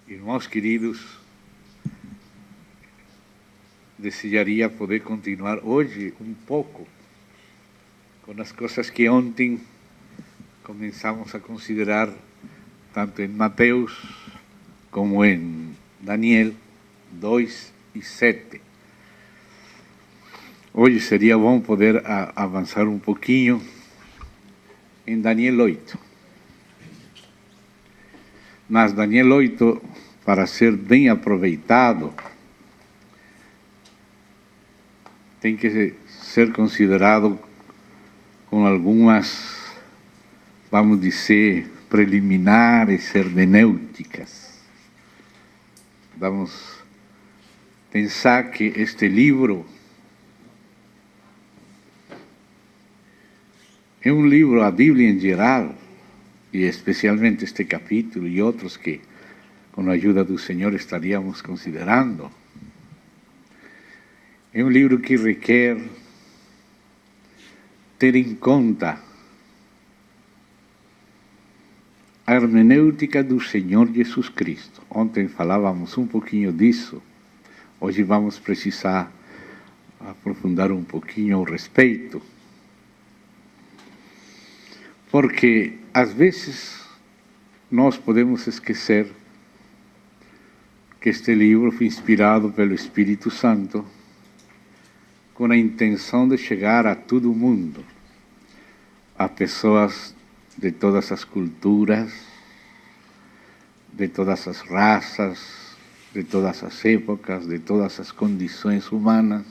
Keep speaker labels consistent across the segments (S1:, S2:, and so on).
S1: Irmãos queridos, desejaria poder continuar hoje um pouco com as coisas que ontem começamos a considerar, tanto em Mateus como em Daniel 2 e 7. Hoje seria bom poder avançar um pouquinho em Daniel 8. Mas Daniel 8, para ser bem aproveitado, tem que ser considerado com algumas, vamos dizer, preliminares hermenêuticas. Vamos pensar que este livro é um livro, a Bíblia em geral, e especialmente este capítulo e outros que, com a ajuda do Senhor, estaríamos considerando. É um livro que requer ter em conta a hermenêutica do Senhor Jesus Cristo. Ontem falávamos um pouquinho disso, hoje vamos precisar aprofundar um pouquinho ao respeito. Porque, às vezes, nós podemos esquecer que este livro foi inspirado pelo Espírito Santo com a intenção de chegar a todo mundo, a pessoas de todas as culturas, de todas as raças, de todas as épocas, de todas as condições humanas.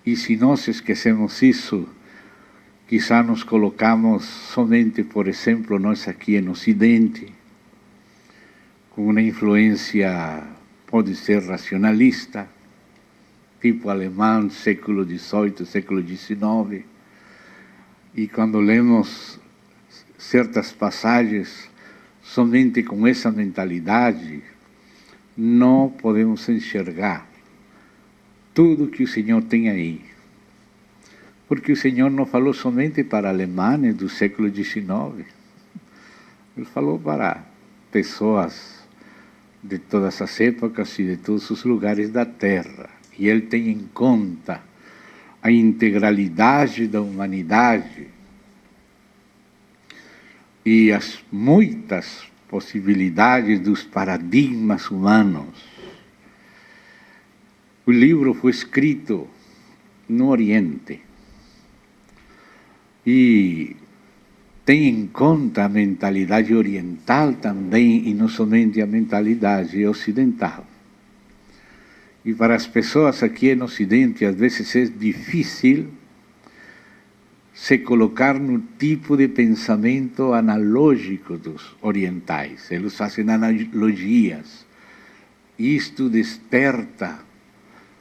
S1: E se nós esquecemos isso, quizá nos colocamos somente, por exemplo, nós aqui no Ocidente, com uma influência, pode ser racionalista, tipo alemão, século XVIII, século XIX, e quando lemos certas passagens somente com essa mentalidade, não podemos enxergar tudo que o Senhor tem aí. Porque o Senhor não falou somente para alemães do século XIX. Ele falou para pessoas de todas as épocas e de todos os lugares da terra. E Ele tem em conta a integralidade da humanidade e as muitas possibilidades dos paradigmas humanos. O livro foi escrito no Oriente. E tem em conta a mentalidade oriental também, e não somente a mentalidade ocidental. E para as pessoas aqui no Ocidente, às vezes é difícil se colocar no tipo de pensamento analógico dos orientais. Eles fazem analogias. Isto desperta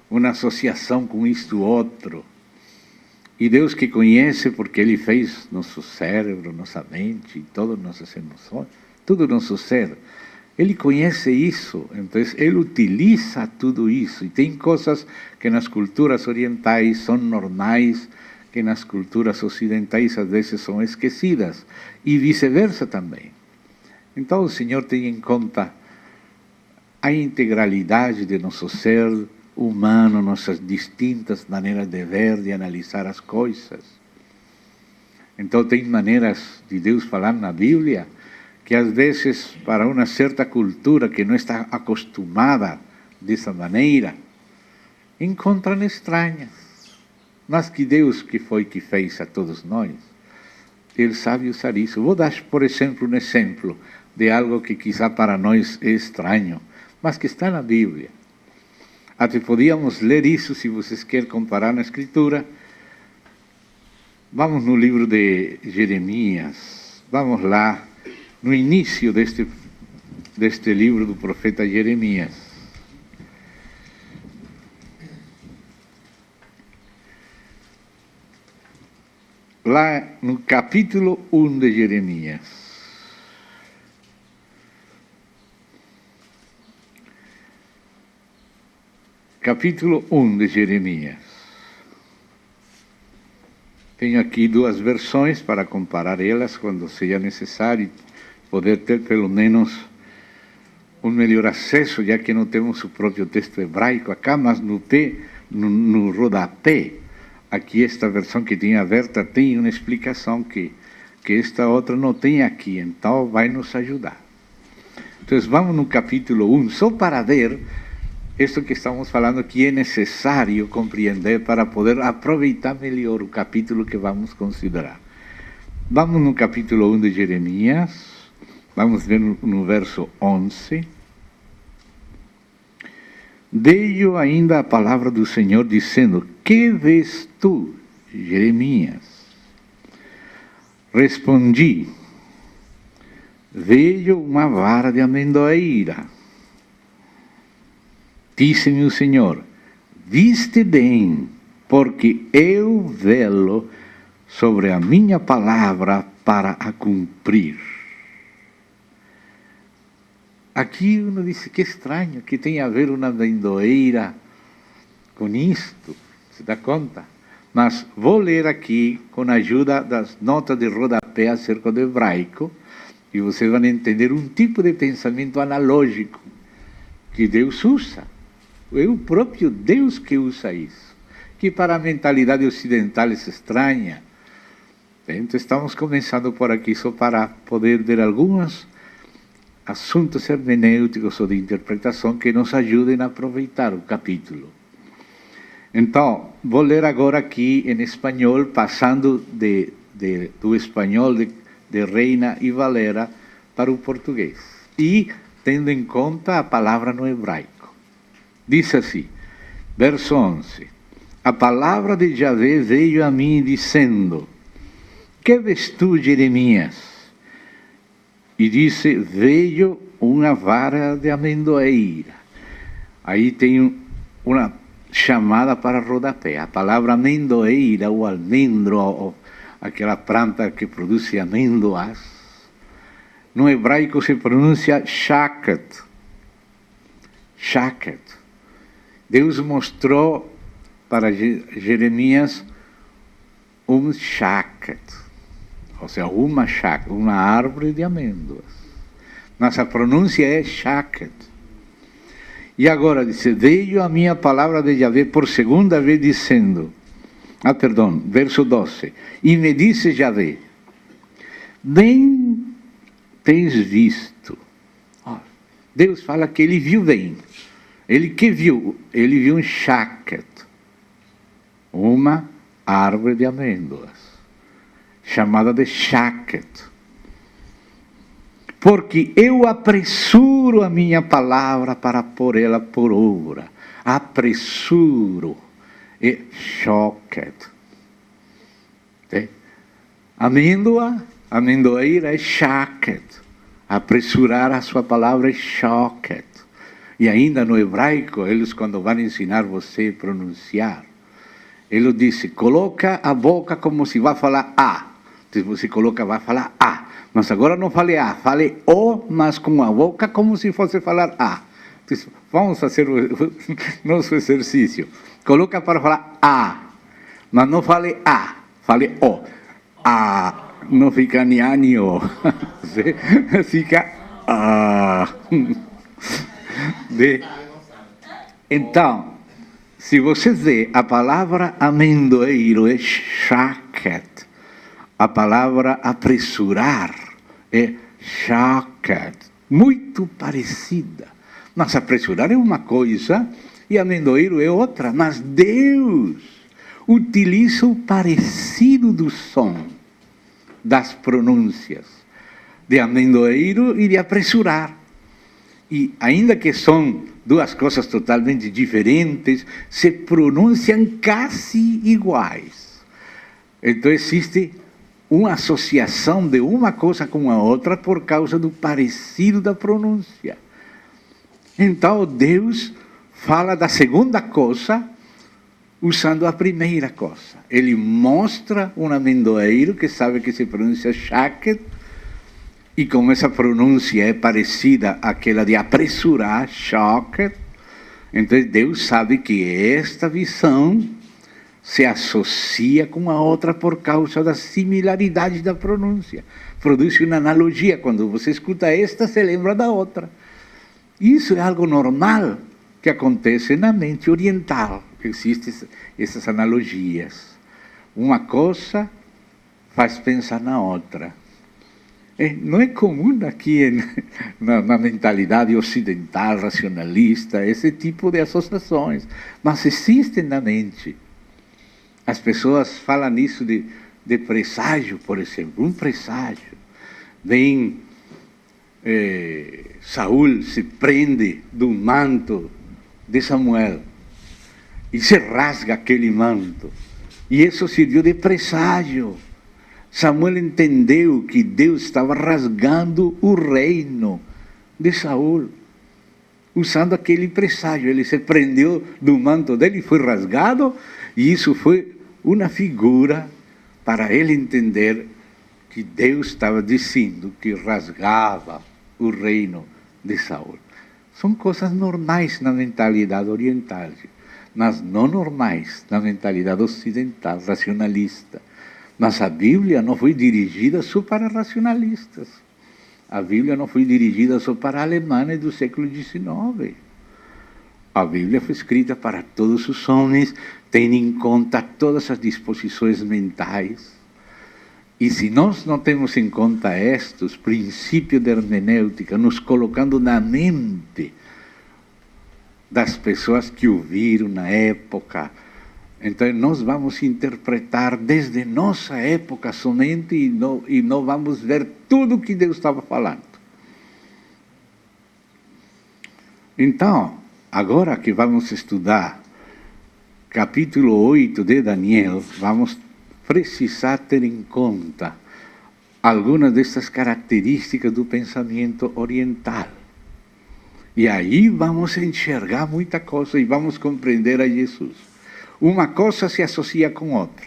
S1: uma associação com isto outro. E Deus que conhece, porque Ele fez nosso cérebro, nossa mente, todas nossas emoções, todo o nosso ser, Ele conhece isso, então Ele utiliza tudo isso. E tem coisas que nas culturas orientais são normais, que nas culturas ocidentais às vezes são esquecidas, e vice-versa também. Então o Senhor tem em conta a integralidade de nosso ser humano, nossas distintas maneiras de ver, de analisar as coisas. Então tem maneiras de Deus falar na Bíblia que às vezes para uma certa cultura que não está acostumada dessa maneira, encontram estranhas. Mas que Deus que foi que fez a todos nós, Ele sabe usar isso. Vou dar, por exemplo, um exemplo de algo que quizá para nós é estranho, mas que está na Bíblia. Até podíamos ler isso, se vocês querem comparar na Escritura. Vamos no livro de Jeremias. Vamos lá, no início deste livro do profeta Jeremias. Lá no capítulo 1 de Jeremias. Capítulo 1 de Jeremias. Tenho aqui duas versões para comparar elas quando seja necessário, poder ter pelo menos um melhor acesso, já que não temos o próprio texto hebraico acá, mas no rodapé, aqui esta versão que tem aberta tem uma explicação que esta outra não tem aqui, então vai nos ajudar. Então vamos no capítulo 1, só para ver isto que estamos falando, que é necessário compreender para poder aproveitar melhor o capítulo que vamos considerar. Vamos no capítulo 1 de Jeremias, vamos ver no verso 11. Veio ainda a palavra do Senhor dizendo: que vês tu, Jeremias? Respondi: vejo uma vara de amendoeira. Disse-me o Senhor: viste bem, porque eu velo sobre a minha palavra para a cumprir. Aqui uno diz: que estranho, que tem a ver uma amendoeira com isto, se dá conta? Mas vou ler aqui com a ajuda das notas de rodapé acerca do hebraico, e vocês vão entender um tipo de pensamento analógico que Deus usa. É o próprio Deus que usa isso, que para a mentalidade ocidental é estranha. Então estamos começando por aqui só para poder ver alguns assuntos hermenêuticos ou de interpretação que nos ajudem a aproveitar o capítulo. Então, vou ler agora aqui em espanhol, passando do espanhol de Reina e Valera para o português. E tendo em conta a palavra no hebraico. Diz assim, verso 11. A palavra de Yahvé veio a mim dizendo: que vês tu, Jeremias? E disse: veio uma vara de amendoeira. Aí tem uma chamada para rodapé. A palavra amendoeira ou almendro, ou aquela planta que produz amêndoas, no hebraico se pronuncia shaket. Shaket. Deus mostrou para Jeremias um shaket, ou seja, uma árvore de amêndoas. Mas a pronúncia é shaket. E agora diz: veio a minha palavra de Yahvé por segunda vez dizendo, verso 12, e me disse Yahvé: bem tens visto. Deus fala que ele viu bem. Ele que viu? Ele viu um shaket, uma árvore de amêndoas, chamada de shaket. Porque eu apressuro a minha palavra para pôr ela por obra. Apressuro. É shaket. Amendoeira é shaket. Apressurar a sua palavra é shaket. E ainda no hebraico, eles quando vão ensinar você a pronunciar, ele disse: coloca a boca como se vai falar A. Então você coloca, vai falar A. Mas agora não fale A, fale O, mas com a boca como se fosse falar A. Então, vamos fazer o nosso exercício. Coloca para falar A, mas não fale A, fale O. A, não fica nem A nem O. Fica A. Então, se você vê a palavra amendoeiro é shaket, a palavra apressurar é shaket, muito parecida. Mas apressurar é uma coisa e amendoeiro é outra. Mas Deus utiliza o parecido do som, das pronúncias, de amendoeiro e de apressurar. E ainda que são duas coisas totalmente diferentes, se pronunciam quase iguais. Então existe uma associação de uma coisa com a outra por causa do parecido da pronúncia. Então Deus fala da segunda coisa usando a primeira coisa. Ele mostra um amendoeiro que sabe que se pronuncia shaket, e como essa pronúncia é parecida àquela de apressurar, shaket, então Deus sabe que esta visão se associa com a outra por causa da similaridade da pronúncia. Produz uma analogia. Quando você escuta esta, se lembra da outra. Isso é algo normal que acontece na mente oriental. Existem essas analogias. Uma coisa faz pensar na outra. Não é comum aqui na mentalidade ocidental, racionalista, esse tipo de associações, mas existem na mente. As pessoas falam isso de presságio, por exemplo, um presságio. Vem, Saúl se prende do manto de Samuel e se rasga aquele manto. E isso serviu de presságio. Samuel entendeu que Deus estava rasgando o reino de Saúl, usando aquele presságio. Ele se prendeu do manto dele, foi rasgado, e isso foi uma figura para ele entender que Deus estava dizendo que rasgava o reino de Saúl. São coisas normais na mentalidade oriental, mas não normais na mentalidade ocidental, racionalista. Mas a Bíblia não foi dirigida só para racionalistas. A Bíblia não foi dirigida só para alemães do século XIX. A Bíblia foi escrita para todos os homens, tendo em conta todas as disposições mentais. E se nós não temos em conta estes princípios de hermenêutica, nos colocando na mente das pessoas que ouviram na época, então nós vamos interpretar desde nossa época somente e não vamos ver tudo o que Deus estava falando. Então, agora que vamos estudar capítulo 8 de Daniel, vamos precisar ter em conta algumas dessas características do pensamento oriental. E aí vamos enxergar muita coisa e vamos compreender a Jesus. Uma coisa se associa com outra.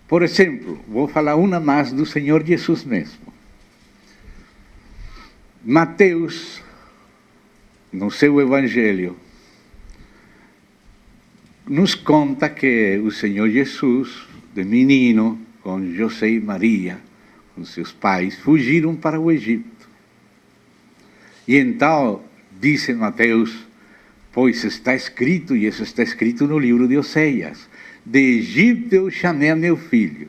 S1: Por exemplo, vou falar uma mais do Senhor Jesus mesmo. Mateus, no seu Evangelho, nos conta que o Senhor Jesus, de menino, com José e Maria, com seus pais, fugiram para o Egito. E então, diz Mateus, pois está escrito, e isso está escrito no livro de Oséias, de Egito eu chamei a meu filho.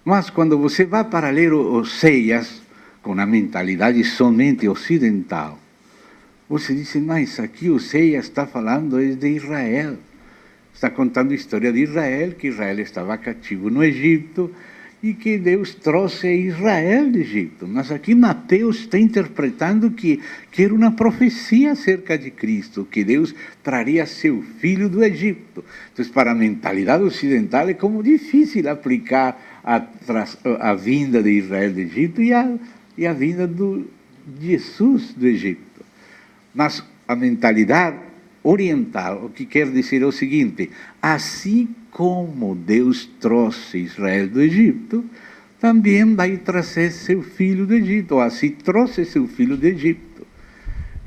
S1: Mas quando você vai para ler Oséias, com a mentalidade somente ocidental, você diz, mas aqui Oséias está falando de Israel. Está contando a história de Israel, que Israel estava cativo no Egito, e que Deus trouxe Israel do Egito. Mas aqui Mateus está interpretando que era uma profecia acerca de Cristo, que Deus traria seu filho do Egito. Então, para a mentalidade ocidental é como difícil aplicar a vinda de Israel do Egito e a vinda de Jesus do Egito. Mas a mentalidade oriental, o que quer dizer é o seguinte, assim como Deus trouxe Israel do Egito, também vai trazer seu filho do Egito, ou assim trouxe seu filho do Egito.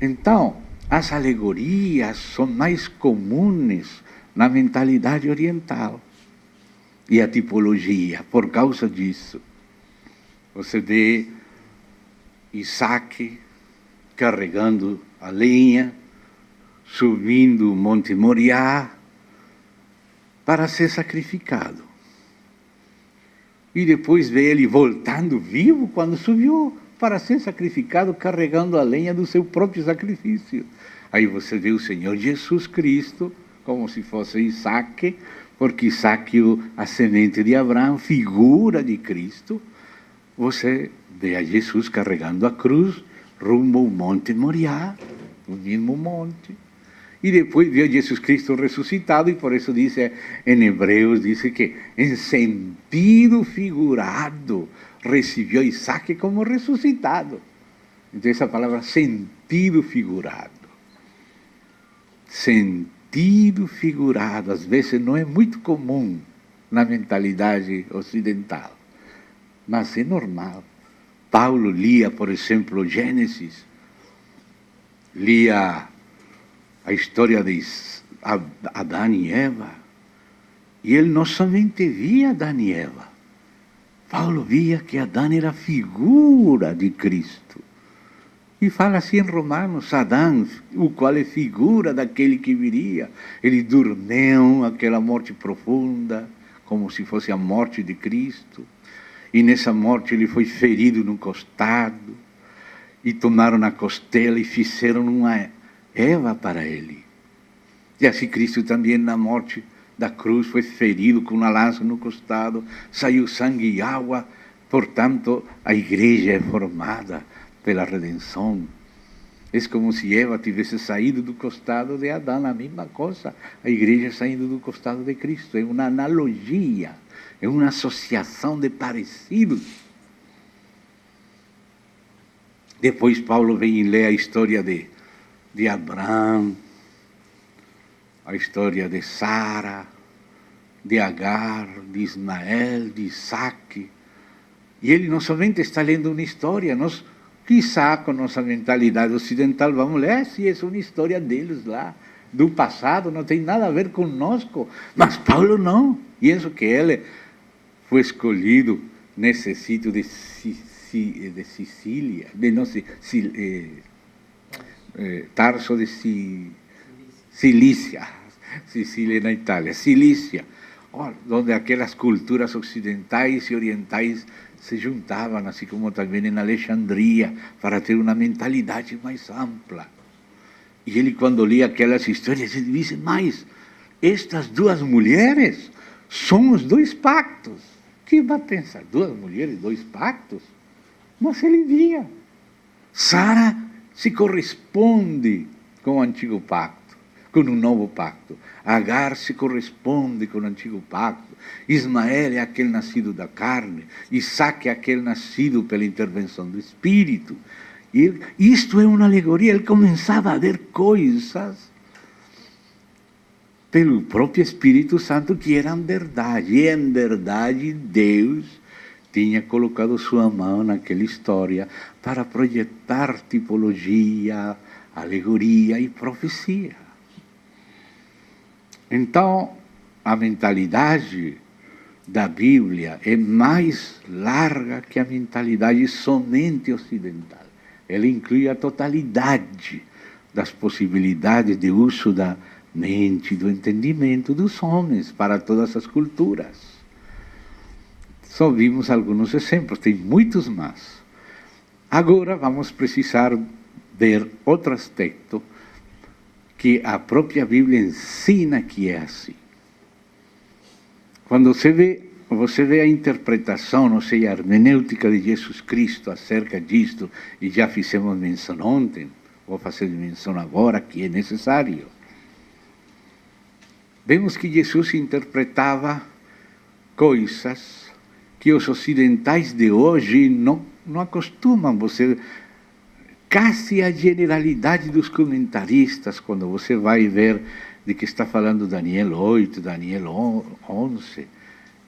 S1: Então, as alegorias são mais comuns na mentalidade oriental. E a tipologia, por causa disso. Você vê Isaac carregando a lenha, subindo o Monte Moriá, para ser sacrificado. E depois vê ele voltando vivo quando subiu para ser sacrificado, carregando a lenha do seu próprio sacrifício. Aí você vê o Senhor Jesus Cristo, como se fosse Isaac, porque Isaac, a semente de Abraão, figura de Cristo. Você vê a Jesus carregando a cruz, rumo ao Monte Moriá, o mesmo monte. E depois viu Jesus Cristo ressuscitado, e por isso diz, em Hebreus, diz que em sentido figurado recebeu Isaac como ressuscitado. Então essa palavra sentido figurado. Sentido figurado, às vezes não é muito comum na mentalidade ocidental, mas é normal. Paulo lia, por exemplo, Gênesis, lia a história de Adão e Eva, e ele não somente via Adão e Eva, Paulo via que Adão era figura de Cristo, E fala assim em Romanos, Adão, o qual é figura daquele que viria, ele dormiu aquela morte profunda, como se fosse a morte de Cristo. E nessa morte ele foi ferido no costado, e tomaram a costela e fizeram uma Eva para ele. E assim Cristo também na morte da cruz foi ferido com uma lança no costado, saiu sangue e água, portanto a igreja é formada pela redenção. É como se Eva tivesse saído do costado de Adão, a mesma coisa, a igreja saindo do costado de Cristo. É uma analogia, é uma associação de parecidos. Depois Paulo vem e lê a história de Abraão, a história de Sara, de Agar, de Ismael, de Isaac. E ele não somente está lendo uma história, nós, quizá com nossa mentalidade ocidental, vamos ler, se é uma história deles lá, do passado, não tem nada a ver conosco. Mas Paulo não. E isso que ele foi escolhido nesse sítio de Sicília, Tarso de Cilícia, Sicília na Itália, Cilícia, onde aquelas culturas ocidentais e orientais se juntavam, assim como também em Alexandria, para ter uma mentalidade mais ampla. E ele, quando lia aquelas histórias, ele disse, mas estas duas mulheres são os dois pactos. Que vai pensar? Duas mulheres, dois pactos? Mas ele via. Sara se corresponde com o antigo pacto, com o novo pacto. Agar se corresponde com o antigo pacto. Ismael é aquele nascido da carne. Isaac é aquele nascido pela intervenção do Espírito. E isto é uma alegoria. Ele começava a ver coisas pelo próprio Espírito Santo que eram verdade. E em verdade Deus tinha colocado sua mão naquela história para projetar tipologia, alegoria e profecia. Então, a mentalidade da Bíblia é mais larga que a mentalidade somente ocidental. Ela inclui a totalidade das possibilidades de uso da mente, do entendimento dos homens para todas as culturas. Só vimos alguns exemplos, tem muitos mais. Agora vamos precisar ver outro aspecto que a própria Bíblia ensina que é assim. Quando você vê a interpretação, ou seja, a hermenêutica de Jesus Cristo acerca disto, e já fizemos menção ontem, vou fazer menção agora, que é necessário. Vemos que Jesus interpretava coisas que os ocidentais de hoje não acostumam. Quase a generalidade dos comentaristas, quando você vai ver de que está falando Daniel 8, Daniel 11,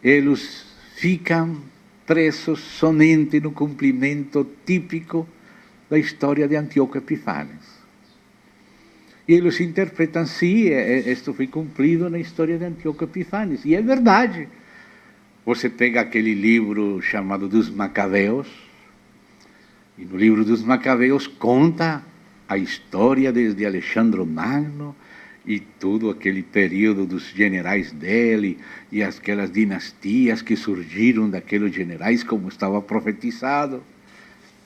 S1: eles ficam presos somente no cumprimento típico da história de Antíoco Epífanes. E eles interpretam, sim, isto foi cumprido na história de Antíoco Epífanes. E é verdade. Você pega aquele livro chamado dos Macabeus, e no livro dos Macabeus conta a história desde Alexandre Magno e todo aquele período dos generais dele e aquelas dinastias que surgiram daqueles generais, como estava profetizado.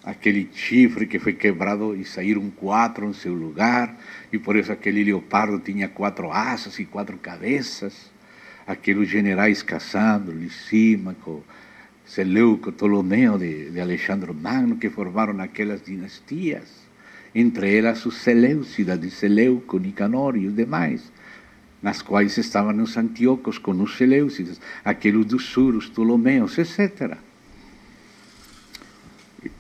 S1: Aquele chifre que foi quebrado e saíram 4 em seu lugar, e por isso aquele leopardo tinha 4 asas e 4 cabeças. Aqueles generais caçando, Lisímaco, Seleuco, Ptolomeu de Alexandre Magno, que formaram aquelas dinastias, entre elas os Seleucidas de Seleuco, Nicanor e os demais, nas quais estavam os Antíocos com os Seleucidas, aqueles dos Sul, os Ptolomeus, etc.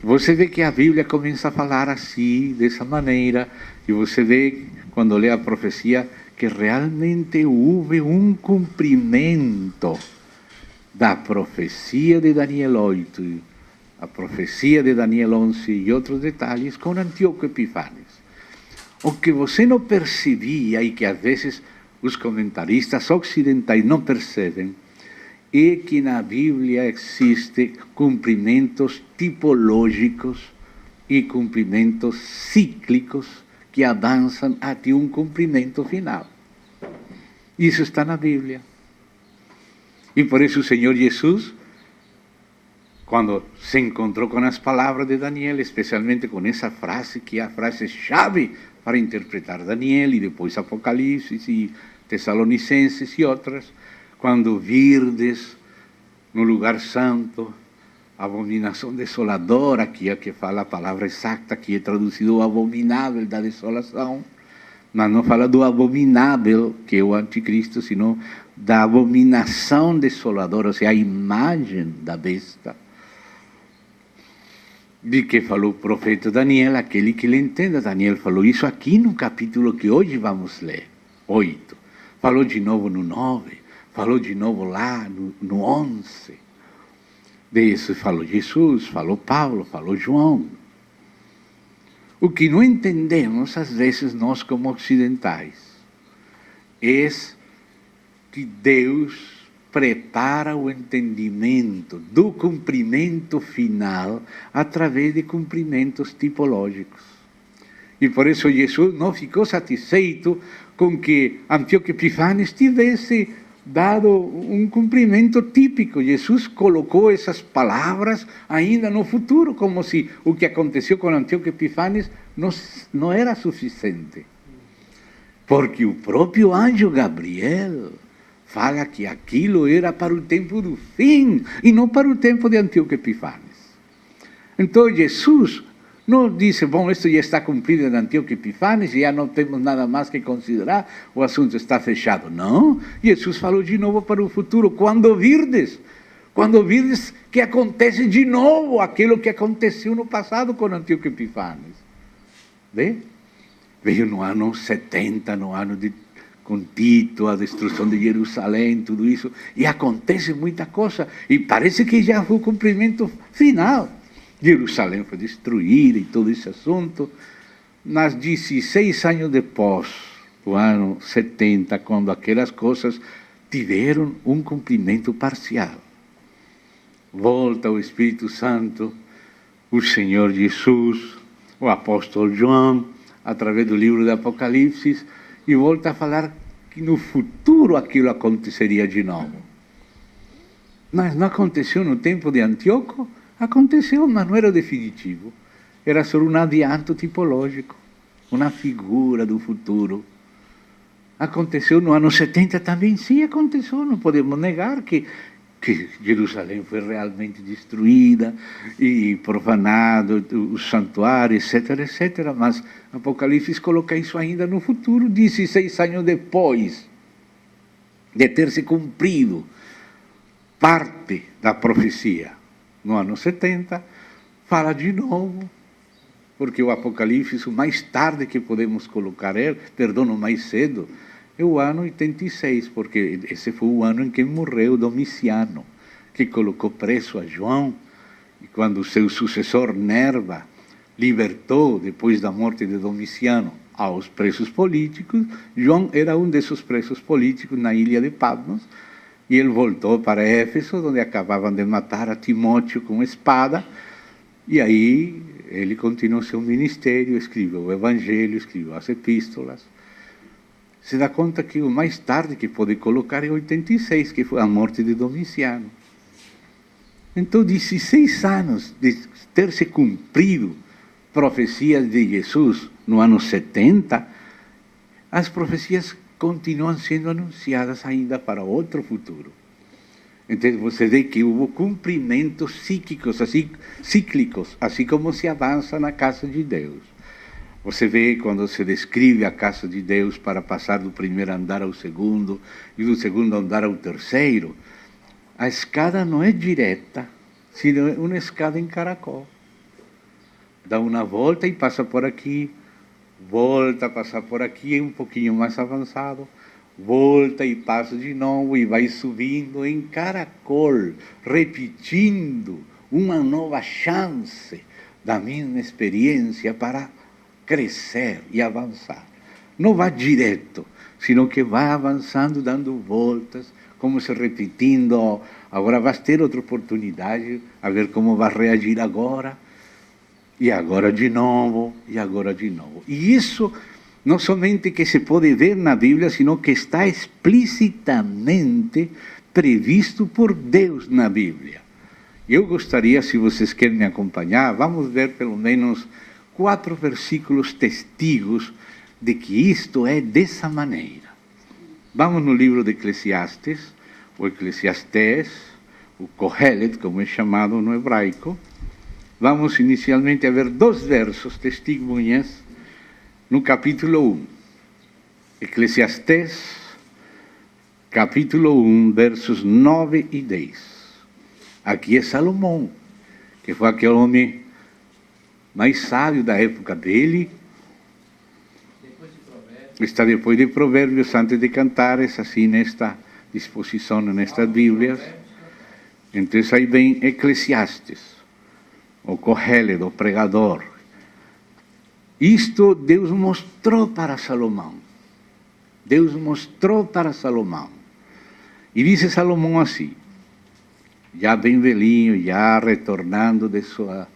S1: Você vê que a Bíblia começa a falar assim, dessa maneira, e você vê, quando lê a profecia, que realmente houve um cumprimento da profecia de Daniel 8, a profecia de Daniel 11 e outros detalhes com Antíoco Epífanes. O que você não percebia e que às vezes os comentaristas ocidentais não percebem é que na Bíblia existem cumprimentos tipológicos e cumprimentos cíclicos que avançam até um cumprimento final. Isso está na Bíblia. E por isso o Senhor Jesus, quando se encontrou com as palavras de Daniel, especialmente com essa frase, que é a frase-chave para interpretar Daniel e depois Apocalipse e Tessalonicenses e outras, quando virdes no lugar santo abominação desoladora, que é a que fala a palavra exata, que é traduzido abominável da desolação, mas não fala do abominável, que é o anticristo, senão da abominação desoladora, ou seja, a imagem da besta, de que falou o profeta Daniel, aquele que lhe entenda. Daniel falou isso aqui no capítulo que hoje vamos ler, 8. Falou de novo no 9, falou de novo lá no 11. Disso falou Jesus, falou Paulo, falou João. O que não entendemos, às vezes, nós como ocidentais, é que Deus prepara o entendimento do cumprimento final através de cumprimentos tipológicos. E por isso Jesus não ficou satisfeito com que Antíoco Epifanes tivesse dado um cumprimento típico. Jesus colocou essas palavras ainda no futuro, como se o que aconteceu com Antíoco Epifanes não era suficiente. Porque o próprio anjo Gabriel fala que aquilo era para o tempo do fim e não para o tempo de Antíoco Epifanes. Então Jesus não disse, bom, isso já está cumprido em Antíoco Epifanes, já não temos nada mais que considerar, o assunto está fechado. Não, Jesus falou de novo para o futuro, quando virdes que acontece de novo aquilo que aconteceu no passado com Antíoco Epifanes. Vê? Veio no ano 70, no ano com Tito, a destruição de Jerusalém, tudo isso, e acontece muita coisa, e parece que já foi o cumprimento final. Jerusalém foi destruída e todo esse assunto. Nas 16 anos depois, do ano 70, quando aquelas coisas tiveram um cumprimento parcial, volta o Espírito Santo, o Senhor Jesus, o apóstolo João, através do livro do Apocalipse, e volta a falar que no futuro aquilo aconteceria de novo. Mas não aconteceu no tempo de Antíoco. Aconteceu, mas não era definitivo. Era só um adianto tipológico, uma figura do futuro. Aconteceu no ano 70 também, sim, aconteceu. Não podemos negar que Jerusalém foi realmente destruída e profanado, o santuário, etc., etc. Mas Apocalipse coloca isso ainda no futuro, 16 anos depois de ter se cumprido parte da profecia. No ano 70, fala de novo, porque o Apocalipse, o mais tarde que podemos colocar, o mais cedo, é o ano 86, porque esse foi o ano em que morreu Domiciano, que colocou preso a João, e quando o seu sucessor Nerva libertou, depois da morte de Domiciano, aos presos políticos, João era um desses presos políticos na ilha de Patmos, e ele voltou para Éfeso, onde acabavam de matar a Timóteo com espada, e aí ele continuou seu ministério, escreveu o Evangelho, escreveu as epístolas. Se dá conta que o mais tarde que pode colocar é 86, que foi a morte de Domiciano. Então, 16 anos de ter se cumprido profecias de Jesus no ano 70, as profecias continuam sendo anunciadas ainda para outro futuro. Então você vê que houve cumprimentos cíclicos, assim como se avança na casa de Deus. Você vê quando se descreve a casa de Deus para passar do primeiro andar ao segundo e do segundo andar ao terceiro, a escada não é direta, sino uma escada em caracol. Dá uma volta e passa por aqui, volta a passar por aqui, um pouquinho mais avançado, volta e passa de novo e vai subindo em caracol, repetindo uma nova chance da mesma experiência para crescer e avançar. Não vai direto, sino que vai avançando, dando voltas, como se repetindo, agora vai ter outra oportunidade, a ver como vai reagir agora. e agora de novo, e agora de novo. E isso não somente que se pode ver na Bíblia, sino que está explicitamente previsto por Deus na Bíblia. Eu gostaria, se vocês querem me acompanhar, vamos ver pelo menos 4 versículos testigos de que isto é dessa maneira. Vamos no livro de Eclesiastes, o Eclesiastés, o Kohelet, como é chamado no hebraico. Vamos inicialmente a ver 2 versos, testemunhas, no capítulo 1. Eclesiastés, capítulo 1, versos 9 e 10. Aqui é Salomão, que foi aquele homem mais sábio da época dele. Está depois de Provérbios, antes de Cantares, assim nesta disposição, nestas Bíblias. Então aí vem Eclesiastes, o Kohelet, o pregador. Isto Deus mostrou para Salomão. Deus mostrou para Salomão. E disse Salomão assim, já bem velhinho, já retornando de sua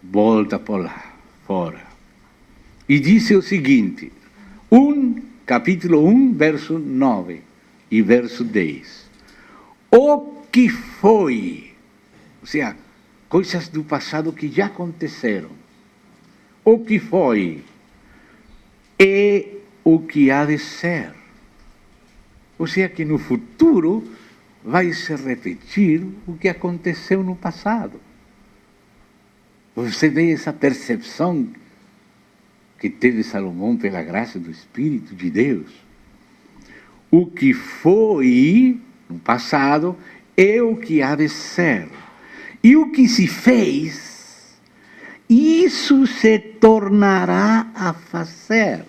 S1: volta por lá, fora. E disse o seguinte, capítulo 1, verso 9 e verso 10. O que foi, ou seja, coisas do passado que já aconteceram. O que foi é o que há de ser. Ou seja, que no futuro vai se repetir o que aconteceu no passado. Você vê essa percepção que teve Salomão pela graça do Espírito de Deus. O que foi no passado é o que há de ser. E o que se fez, isso se tornará a fazer.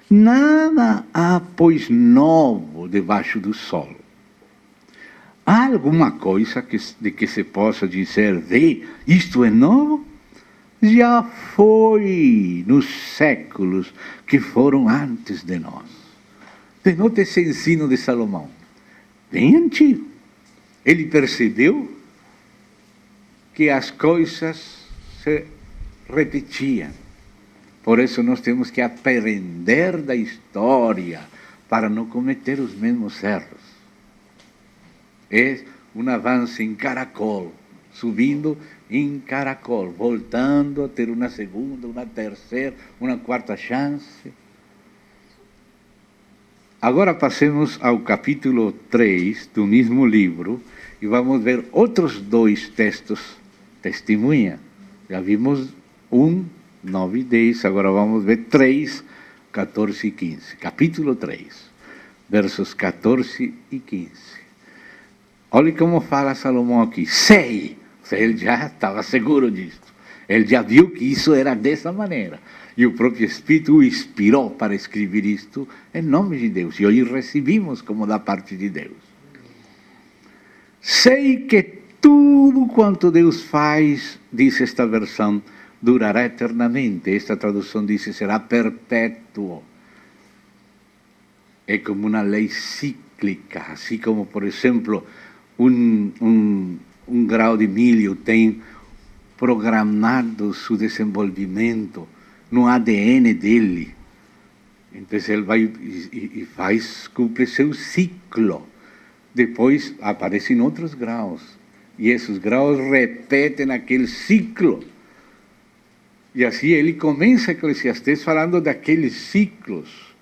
S1: Nada há, pois, novo debaixo do sol. Há alguma coisa de que se possa dizer, vê, isto é novo? Já foi nos séculos que foram antes de nós. Denota esse ensino de Salomão, bem antigo. Ele percebeu que as coisas se repetiam. Por isso nós temos que aprender da história para não cometer os mesmos erros. É um avanço em caracol, subindo em caracol, voltando a ter uma segunda, uma terceira, uma quarta chance. Agora passemos ao capítulo 3 do mesmo livro e vamos ver outros 2 textos testemunha. Já vimos 9 e 10, agora vamos ver 3, 14 e 15. Capítulo 3, versos 14 e 15. Olha como fala Salomão aqui. Sei, ele já estava seguro disso. Ele já viu que isso era dessa maneira. E o próprio Espírito o inspirou para escrever isto em nome de Deus. E hoje recebimos como da parte de Deus. Sei que tudo quanto Deus faz, diz esta versão, durará eternamente. Esta tradução diz será perpétuo. É como uma lei cíclica, assim como, por exemplo, um grau de milho tem programado seu desenvolvimento no ADN dele. Então ele vai e cumpre seu ciclo. Depois aparecem outros graus. E esses graus repetem aquele ciclo. E assim ele começa Eclesiastés falando daqueles ciclos.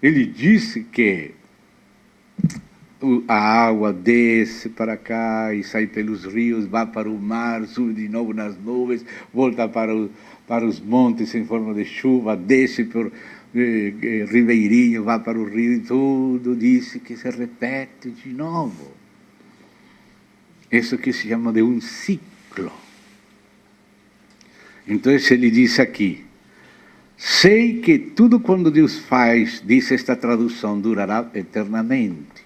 S1: Ele disse que a água desce para cá e sai pelos rios, vai para o mar, sube de novo nas nuvens, volta para os montes em forma de chuva, desce por ribeirinho, vai para o rio, e tudo disse que se repete de novo. Isso que se chama de um ciclo. Então ele diz aqui, sei que tudo quando Deus faz, diz esta tradução, durará eternamente.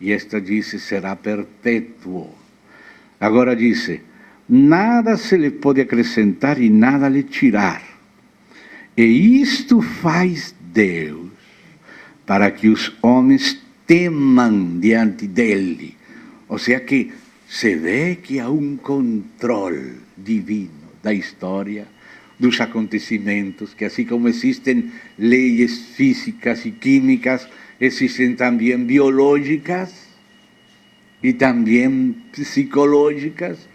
S1: E esta diz, será perpétuo. Agora diz, nada se lhe pode acrescentar e nada lhe tirar. E isto faz Deus, para que os homens temam diante dele. Ou seja que se vê que há um controle divino da história, dos acontecimentos, que assim como existem leis físicas e químicas, existem também biológicas e também psicológicas,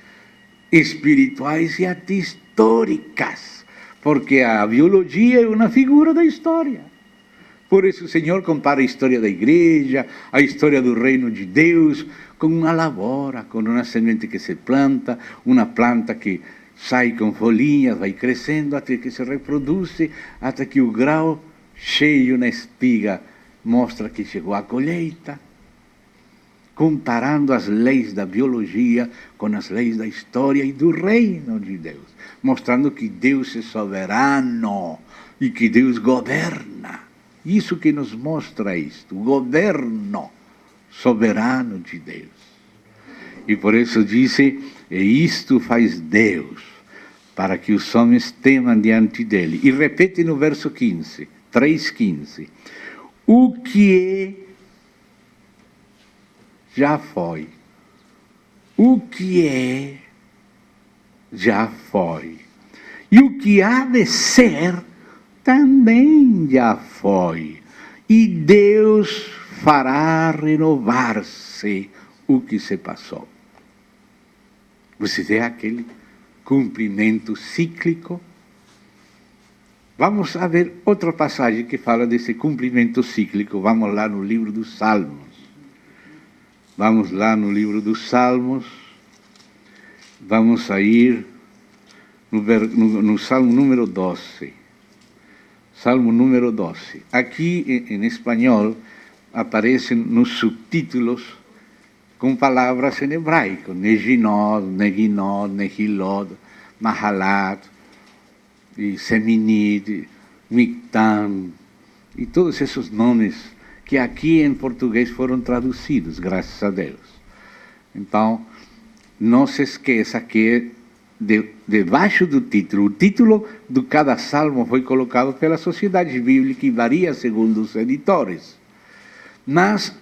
S1: espirituais e até históricas, porque a biologia é uma figura da história. Por isso o Senhor compara a história da igreja, a história do reino de Deus, com uma lavoura, com uma semente que se planta, uma planta que sai com folhinhas, vai crescendo até que se reproduz, até que o grau cheio na espiga mostra que chegou a colheita. Comparando as leis da biologia com as leis da história e do reino de Deus, mostrando que Deus é soberano e que Deus governa. Isso que nos mostra isto, o governo soberano de Deus. E por isso disse, e isto faz Deus, para que os homens temam diante dele. E repete no verso 15, 3,15. O que é, já foi. O que é, já foi. E o que há de ser, também já foi. E Deus fará renovar-se o que se passou. Você vê aquele cumprimento cíclico? Vamos a ver outra passagem que fala desse cumprimento cíclico. Vamos lá no livro dos Salmos. Vamos lá no livro dos Salmos. Vamos a ir no Salmo número 12. Salmo número 12. Aqui, em espanhol, aparecem nos subtítulos com palavras em hebraico. Neginod, Neginod, Nehilod, Mahalat, e Seminid, Mictam, e todos esses nomes que aqui em português foram traduzidos, graças a Deus. Então, não se esqueça que debaixo do título, o título de cada salmo foi colocado pela Sociedade Bíblica e varia segundo os editores. Mas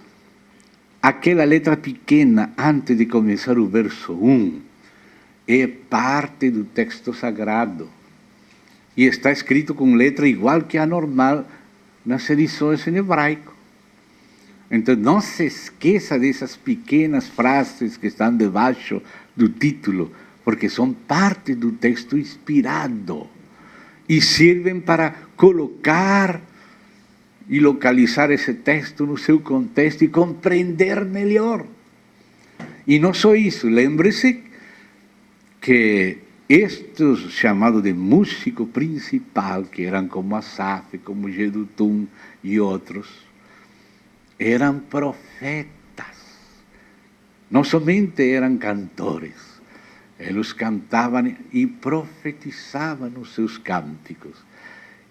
S1: aquela letra pequena, antes de começar o verso 1, é parte do texto sagrado. E está escrito com letra igual que a normal nas edições em hebraico. Então, não se esqueça dessas pequenas frases que estão debaixo do título, porque são parte do texto inspirado e servem para colocar e localizar esse texto no seu contexto e compreender melhor. E não só isso, lembre-se que estes chamados de músico principal, que eram como Asaf, como Jedutum e outros, eram profetas. Não somente eram cantores, eles cantavam e profetizavam nos seus cânticos.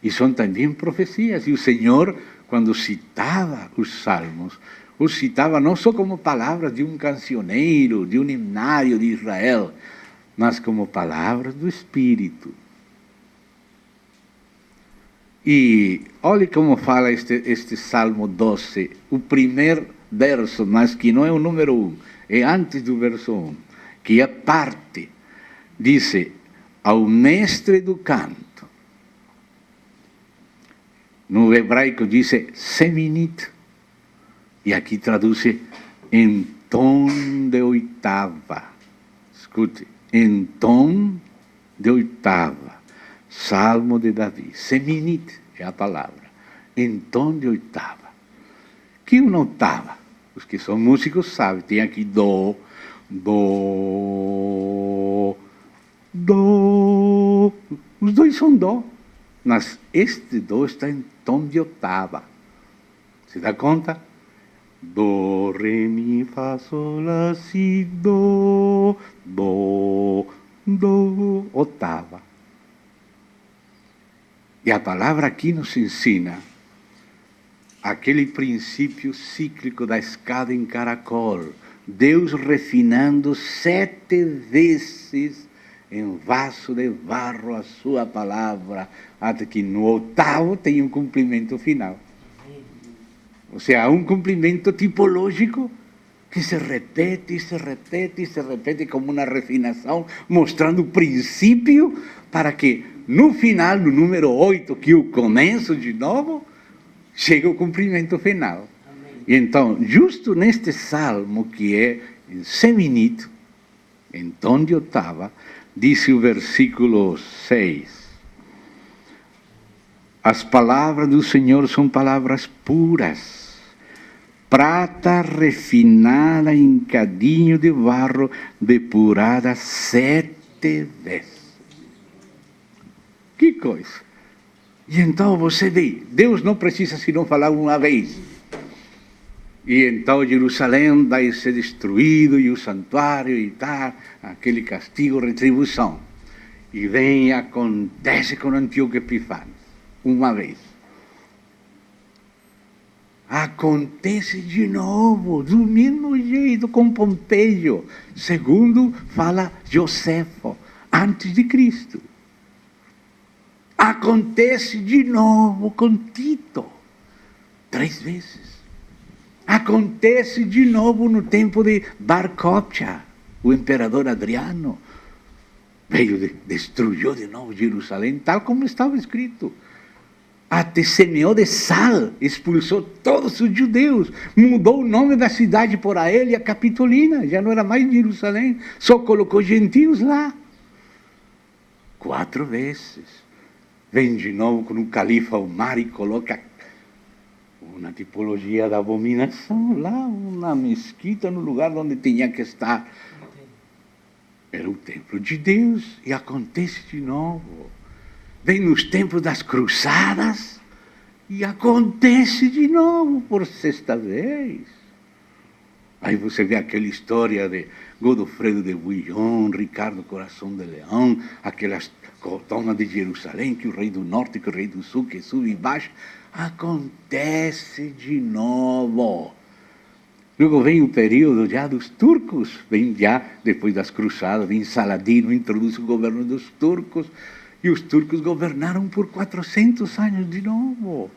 S1: E são também profecias. E o Senhor, quando citava os salmos, os citava não só como palavras de um cancioneiro, de um himnário de Israel, mas como palavras do Espírito. E olhe como fala este Salmo 12, o primeiro verso, mas que não é o número 1, é antes do verso 1, que é parte. Diz, ao mestre do canto. No hebraico diz seminit, e aqui traduz em tom de oitava. Escute, em tom de oitava. Salmo de Davi. Seminit é a palavra. Em tom de oitava. Que uma oitava? Os que são músicos sabem. Tem aqui dó, dó, dó. Os dois são dó. Mas este dó está em tom de oitava. Se dá conta? Dó, re, mi, fa, sol, la, si, dó, dó, dó. Oitava. E a palavra aqui nos ensina aquele princípio cíclico da escada em caracol. Deus refinando 7 vezes em vaso de barro a sua palavra, até que no 8º tem um cumprimento final. Ou seja, um cumprimento tipológico que se repete, se repete, se repete como uma refinação, mostrando o princípio para que no final, no número 8, que eu começo de novo, chegue o cumprimento final. E então, justo neste salmo, que é em seminito, em tom de oitava, disse o versículo 6, as palavras do Senhor são palavras puras, prata refinada em cadinho de barro, depurada 7 vezes. Que coisa! E então você vê, Deus não precisa senão falar uma vez. E então Jerusalém vai ser destruído, e o santuário e tal, aquele castigo, retribuição. E vem e acontece com Antíoco Epífanes, uma vez. Acontece de novo, do mesmo jeito com Pompeio, segundo fala Josefo, antes de Cristo. Acontece de novo com Tito, 3 vezes. Acontece de novo no tempo de Bar Kokhba, o imperador Adriano. Veio, destruiu de novo Jerusalém, tal como estava escrito. Até semeou de sal, expulsou todos os judeus, mudou o nome da cidade por Aélia Capitolina, já não era mais Jerusalém, só colocou gentios lá. 4 vezes. Vem de novo com o califa Omar e coloca uma tipologia da abominação lá, uma mesquita no lugar onde tinha que estar. Era o templo de Deus e acontece de novo. Vem nos tempos das cruzadas e acontece de novo por 6ª vez. Aí você vê aquela história de Godofredo de Bouillon, Ricardo Coração de Leão, aquelas tomas de Jerusalém, que o rei do norte, que o rei do sul, que sube e baixa. Acontece de novo. Logo vem o período já dos turcos, vem já depois das cruzadas, vem Saladino, introduz o governo dos turcos, e os turcos governaram por 400 anos de novo,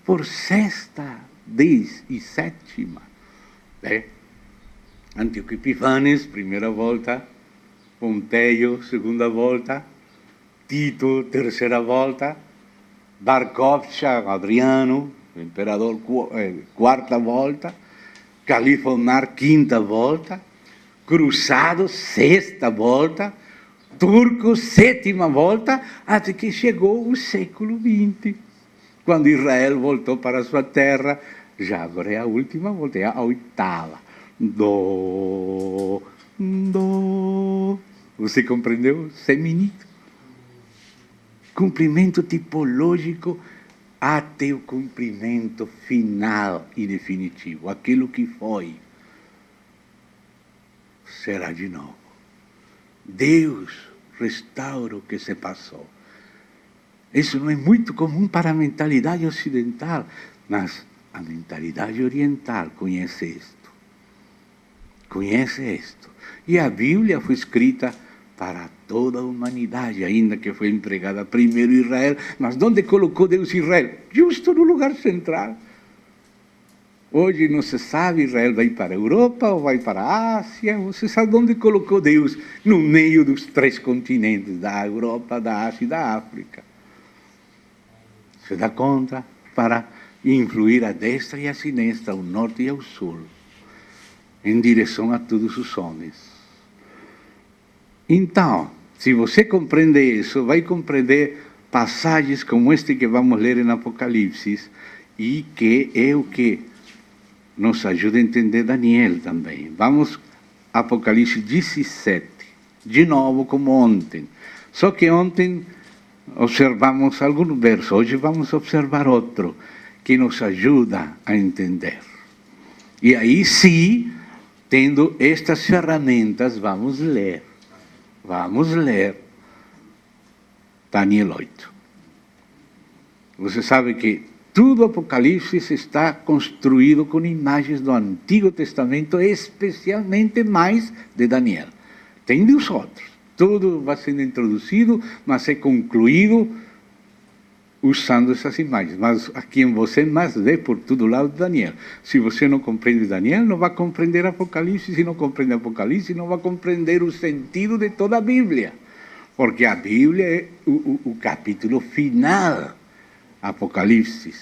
S1: por 6ª vez e 7ª. Antíoco Epífanes, primeira volta, Pompeio, segunda volta, Tito, terceira volta, Bar Kokhba, Adriano, imperador, 4ª volta, Califa Omar, 5ª volta, Cruzados, 6ª volta, Turcos, 7ª volta, até que chegou o século XX, quando Israel voltou para a sua terra. Já agora é a última volta, é a 8ª. Você compreendeu? Seminito. Cumprimento tipológico até o cumprimento final e definitivo. Aquilo que foi, será de novo. Deus restaura o que se passou. Isso não é muito comum para a mentalidade ocidental, mas a mentalidade oriental conhece isto. Conhece isto. E a Bíblia foi escrita para toda a humanidade, ainda que foi empregada primeiro em Israel. Mas onde colocou Deus Israel? Justo no lugar central. Hoje não se sabe, Israel vai para a Europa ou vai para a Ásia. Você sabe onde colocou Deus? No meio dos 3 continentes, da Europa, da Ásia e da África. Se dá conta? Para influir à destra e à sinistra, ao norte e ao sul, em direção a todos os homens. Então, se você compreende isso, vai compreender passagens como este que vamos ler em Apocalipse, e que é o que nos ajuda a entender Daniel também. Vamos, Apocalipse 17, de novo como ontem. Só que ontem observamos alguns versos, hoje vamos observar outro, que nos ajuda a entender. E aí sim, tendo estas ferramentas, vamos ler Daniel 8. Você sabe que tudo Apocalipse está construído com imagens do Antigo Testamento, especialmente mais de Daniel. Tem dos outros. Tudo vai sendo introduzido, mas é concluído usando essas imagens. Mas aqui em você mais vê por todo lado Daniel. Se você não compreende Daniel, não vai compreender Apocalipse. Se não compreende Apocalipse, não vai compreender o sentido de toda a Bíblia. Porque a Bíblia é o capítulo final, Apocalipse.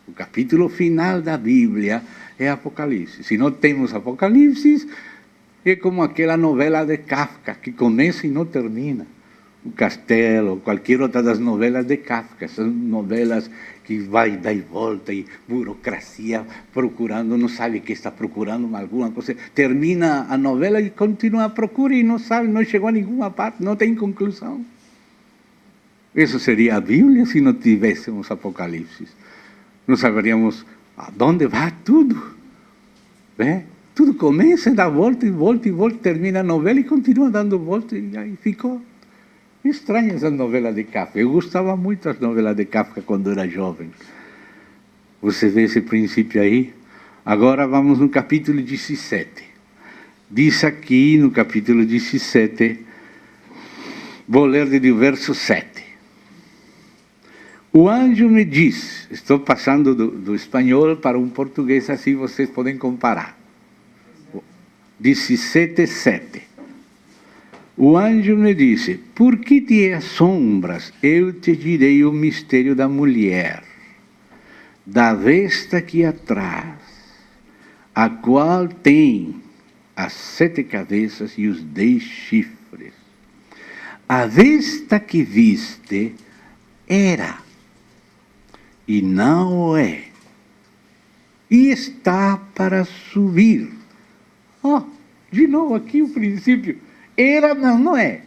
S1: O capítulo final da Bíblia é Apocalipse. Se não temos Apocalipse, é como aquela novela de Kafka, que começa e não termina. O Castelo, qualquer outra das novelas de Kafka. São novelas que vai, dá e volta, e burocracia procurando, não sabe o que está procurando, alguma coisa. Termina a novela e continua a procura e não sabe, não chegou a nenhuma parte, não tem conclusão. Isso seria a Bíblia se não tivéssemos Apocalipse. Não saberíamos aonde vai tudo. Né? Tudo começa, dá volta e volta e volta, termina a novela e continua dando volta e aí ficou. Estranha essa novela de Kafka. Eu gostava muito das novelas de Kafka quando era jovem. Você vê esse princípio aí? Agora vamos no capítulo 17. Diz aqui no capítulo 17, vou ler do verso 7. O anjo me diz, estou passando do espanhol para um português, assim vocês podem comparar. 17, 7. O anjo me disse, por que te assombras? Eu te direi o mistério da mulher, da besta aqui atrás, a qual tem as 7 cabeças e os 10 chifres. A besta que viste era, e não é, e está para subir. De novo aqui o princípio. Era, mas não é.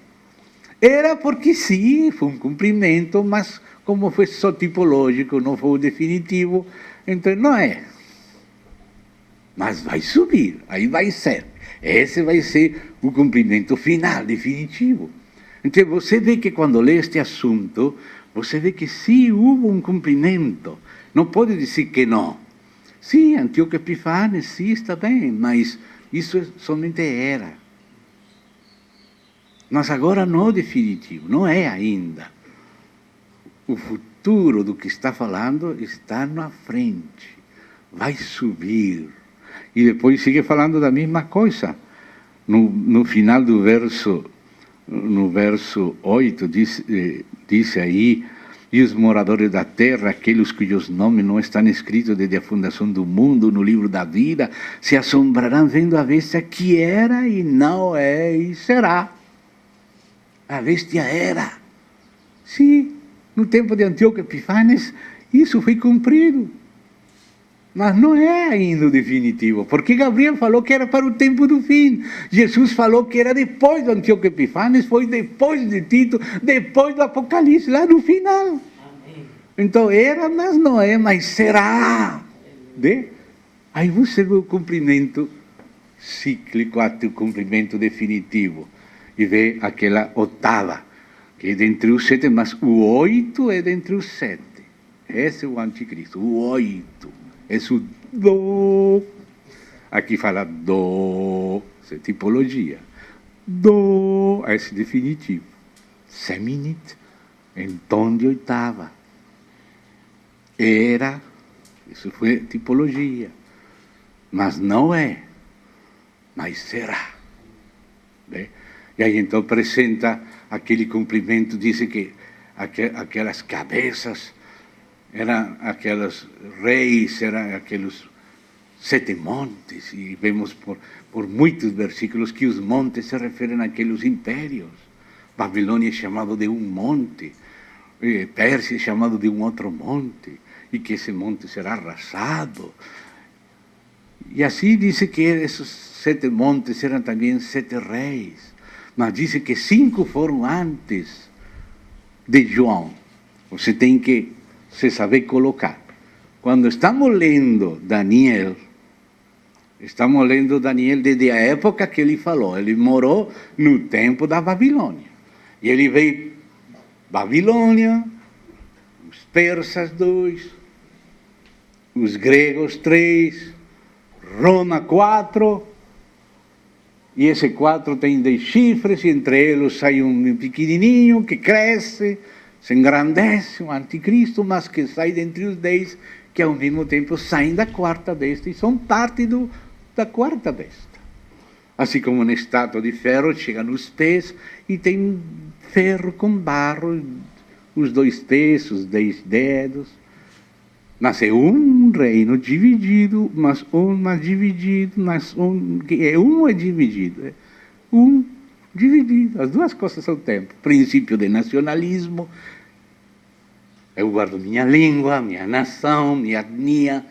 S1: Era porque sim, foi um cumprimento, mas como foi só tipológico, não foi o definitivo, então não é. Mas vai subir, aí vai ser. Esse vai ser o cumprimento final, definitivo. Então você vê que quando lê este assunto, você vê que sim, houve um cumprimento. Não pode dizer que não. Sim, Antíoco Epifanes, sim, está bem, mas isso somente era. Mas agora não é definitivo, não é ainda. O futuro do que está falando está na frente, vai subir. E depois sigue falando da mesma coisa. No final do verso, no verso 8, diz aí, e os moradores da terra, aqueles cujos nomes não estão escritos desde a fundação do mundo no livro da vida, se assombrarão vendo a besta que era e não é e será. A bestia era. Sim, no tempo de Antíoco Epifanes, isso foi cumprido. Mas não é ainda o definitivo, porque Gabriel falou que era para o tempo do fim. Jesus falou que era depois de Antíoco Epifanes, foi depois de Tito, depois do Apocalipse, lá no final. Amém. Então era, mas não é, mas será. Aí você vê o cumprimento cíclico até o cumprimento definitivo. E vê aquela oitava, que é dentre os 7, mas o 8 é dentre os 7. Esse é o anticristo, o 8. É o do. Aqui fala do, essa é tipologia. Do, esse definitivo. Seminit, em tom de oitava. Era, isso foi tipologia. Mas não é, mas será. Bem? E aí então apresenta aquele cumprimento, diz que aquelas cabeças eram aqueles reis, eram aqueles 7 montes, e vemos por muitos versículos que os montes se referem àqueles impérios. Babilônia é chamado de um monte, Pérsia é chamado de um outro monte, e que esse monte será arrasado. E assim diz que esses 7 montes eram também 7 reis. Mas diz que 5 foram antes de João. Você tem que se saber colocar. Quando estamos lendo Daniel desde a época que ele falou. Ele morou no tempo da Babilônia. E ele veio Babilônia, os persas 2, os gregos 3, Roma 4. E esse 4 tem 10 chifres, e entre eles sai um pequenininho que cresce, se engrandece um anticristo, mas que sai dentre os 10, que ao mesmo tempo saem da quarta besta e são parte da quarta besta. Assim como uma estátua de ferro chega nos pés e tem ferro com barro, os 2 pés, os 10 dedos. Nasce um reino dividido, mas dividido, um é dividido. Dividido, as duas coisas ao tempo. Princípio de nacionalismo, eu guardo minha língua, minha nação, minha etnia,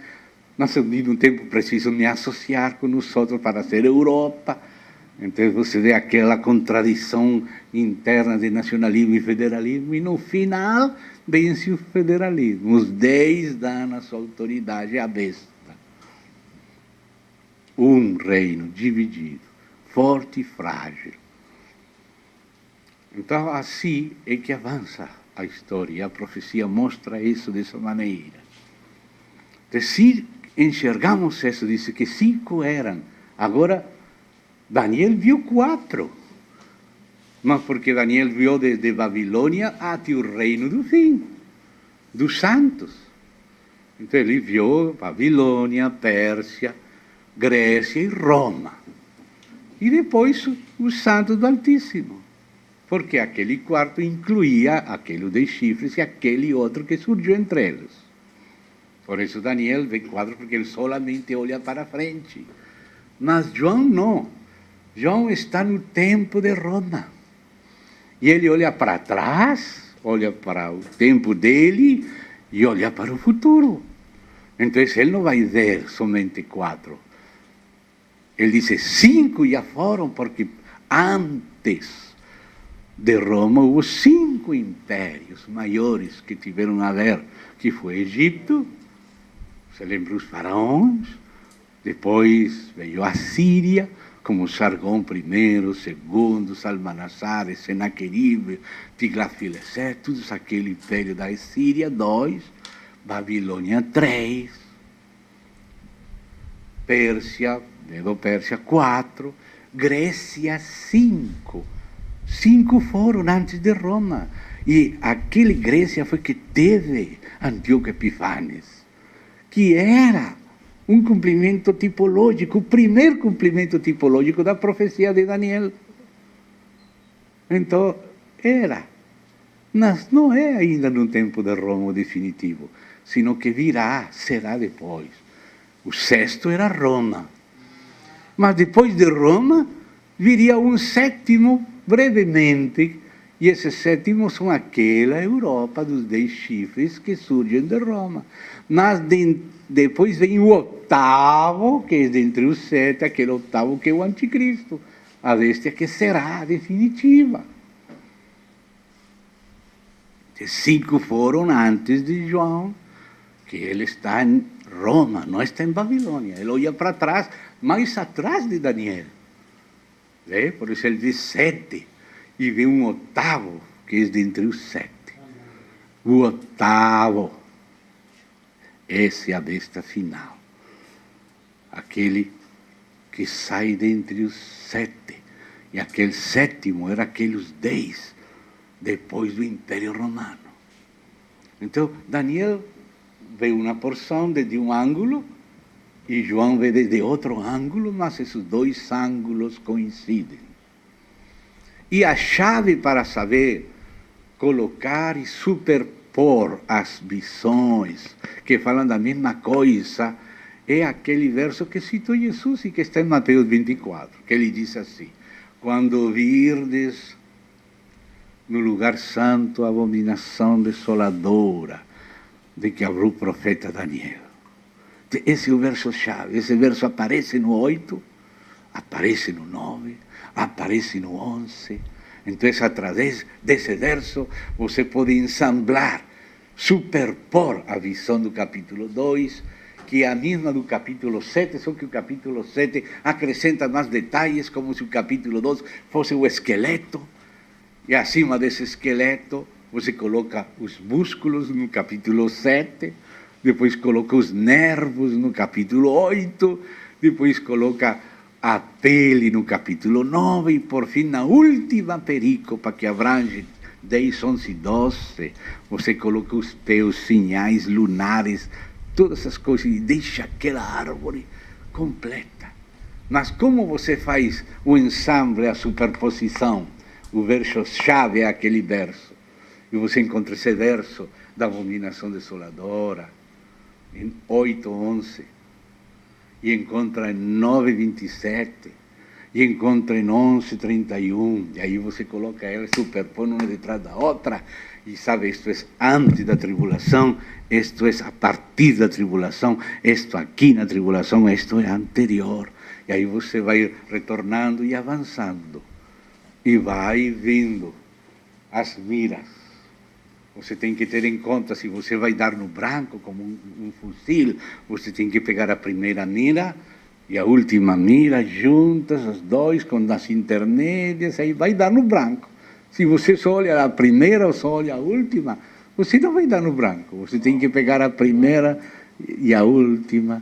S1: mas ao mesmo tempo preciso me associar com os outros para ser Europa. Então você vê aquela contradição interna de nacionalismo e federalismo, e no final vence o federalismo. Os 10 dão a sua autoridade à besta. Um reino dividido, forte e frágil. Então, assim é que avança a história. A profecia mostra isso dessa maneira. Então, se enxergamos isso, diz que 5 eram. Agora, Daniel viu 4. Mas porque Daniel viu desde Babilônia até o reino do fim, dos santos. Então, ele viu Babilônia, Pérsia, Grécia e Roma. E depois os santos do Altíssimo. Porque aquele quarto incluía aquele de chifres e aquele outro que surgiu entre eles. Por isso Daniel vê 4, porque ele solamente olha para frente. Mas João não. João está no tempo de Roma. E ele olha para trás, olha para o tempo dele e olha para o futuro. Então ele não vai ver somente 4. Ele diz 5 já foram, porque antes de Roma houve 5 impérios maiores que tiveram a ver, que foi Egito, você lembra os faraós, depois veio a Síria, como Sargón I, segundo, Salmanassar, Senaqueribe, Tiglath-Pileser, todos aquele império da Síria, 2, Babilônia 3, Pérsia, Medo-Pérsia 4, Grécia 5. 5 foram antes de Roma. E aquele Grécia foi que teve Antíoco Epífanes, que era um cumprimento tipológico, o primeiro cumprimento tipológico da profecia de Daniel. Então, era. Mas não é ainda no tempo de Roma o definitivo, sino que virá, será depois. O 6º era Roma. Mas depois de Roma, viria um 7º brevemente, e esse 7º são aquela Europa dos 10 chifres que surgem de Roma. Mas depois vem o 8º, que é dentre os 7, aquele 8º que é o anticristo, a bestia que será definitiva. 5 foram antes de João, que ele está em Roma, não está em Babilônia. Ele olha para trás, mais atrás de Daniel. Por isso ele diz 7, e vem um 8º, que é dentre os 7. O 8º, essa é a besta final. Aquele que sai dentre os 7. E aquele 7º era aqueles 10, depois do Império Romano. Então, Daniel vê uma porção desde um ângulo, e João vê desde outro ângulo, mas esses 2 ângulos coincidem. E a chave para saber colocar e superpor as visões que falam da mesma coisa é aquele verso que citou Jesus e que está em Mateus 24, que ele diz assim: quando virdes no lugar santo a abominação desoladora de que hablou o profeta Daniel. Esse é o verso-chave. Esse verso aparece no 8, aparece no 9, aparece no 11. Então, através desse verso, você pode ensamblar, superpor a visão do capítulo 2, que é a mesma do capítulo 7, só que o capítulo 7 acrescenta mais detalhes, como se o capítulo 2 fosse o esqueleto, e acima desse esqueleto você coloca os músculos no capítulo 7, depois coloca os nervos no capítulo 8, depois coloca a pele no capítulo 9, e por fim, na última perícopa que abrange 10, 11, 12, você coloca os teus sinais lunares, todas essas coisas, e deixa aquela árvore completa. Mas como você faz o ensamble, a superposição? O verso-chave é aquele verso. E você encontra esse verso da abominação desoladora, em 8:11, e encontra em 9:27, e encontra em 11:31, e aí você coloca ela, superpõe uma detrás da outra, e sabe, isto é antes da tribulação, isto é a partir da tribulação, isto aqui na tribulação, isto é anterior. E aí você vai retornando e avançando, e vai vendo as miras. Você tem que ter em conta, se você vai dar no branco como um fuzil, você tem que pegar a primeira mira e a última mira juntas, as duas com as intermédias, aí vai dar no branco. Se você só olha a primeira ou só olha a última, você não vai dar no branco. Você tem que pegar a primeira e a última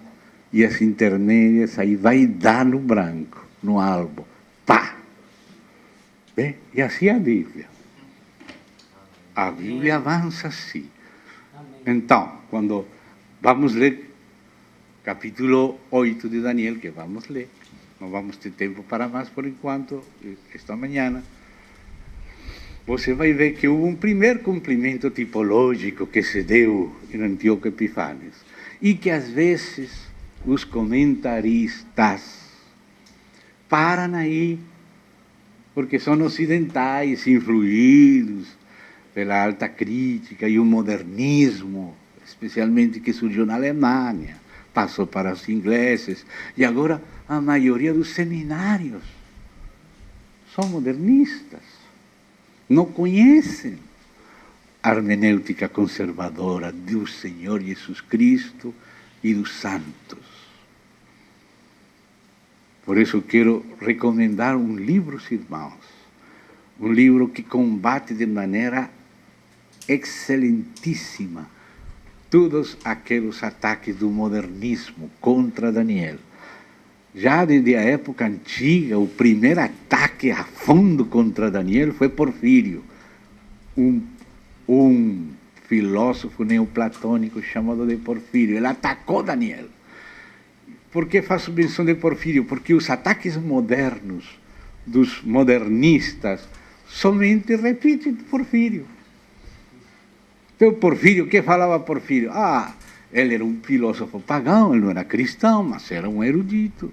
S1: e as intermédias, aí vai dar no branco, no albo. Pá! Bem, e assim é a Bíblia. A Bíblia avança assim. Então, quando vamos ler capítulo 8 de Daniel, que vamos ler, não vamos ter tempo para mais por enquanto, esta manhã, você vai ver que houve um primeiro cumprimento tipológico que se deu em Antíoco Epífanes, e que às vezes os comentaristas param aí, porque são ocidentais, influídos pela alta crítica e o modernismo, especialmente que surgiu na Alemanha, passou para os ingleses, e agora a maioria dos seminários são modernistas, não conhecem a hermenêutica conservadora do Senhor Jesus Cristo e dos santos. Por isso quero recomendar um livro, irmãos, um livro que combate de maneira excelentíssima todos aqueles ataques do modernismo contra Daniel. Já desde a época antiga, o primeiro ataque a fundo contra Daniel foi Porfírio, um filósofo neoplatônico chamado de Porfírio. Ele atacou Daniel. Por que faço menção de Porfírio? Porque os ataques modernos dos modernistas somente repetem Porfírio. Então, Porfírio, o que falava Porfírio? Ele era um filósofo pagão, ele não era cristão, mas era um erudito.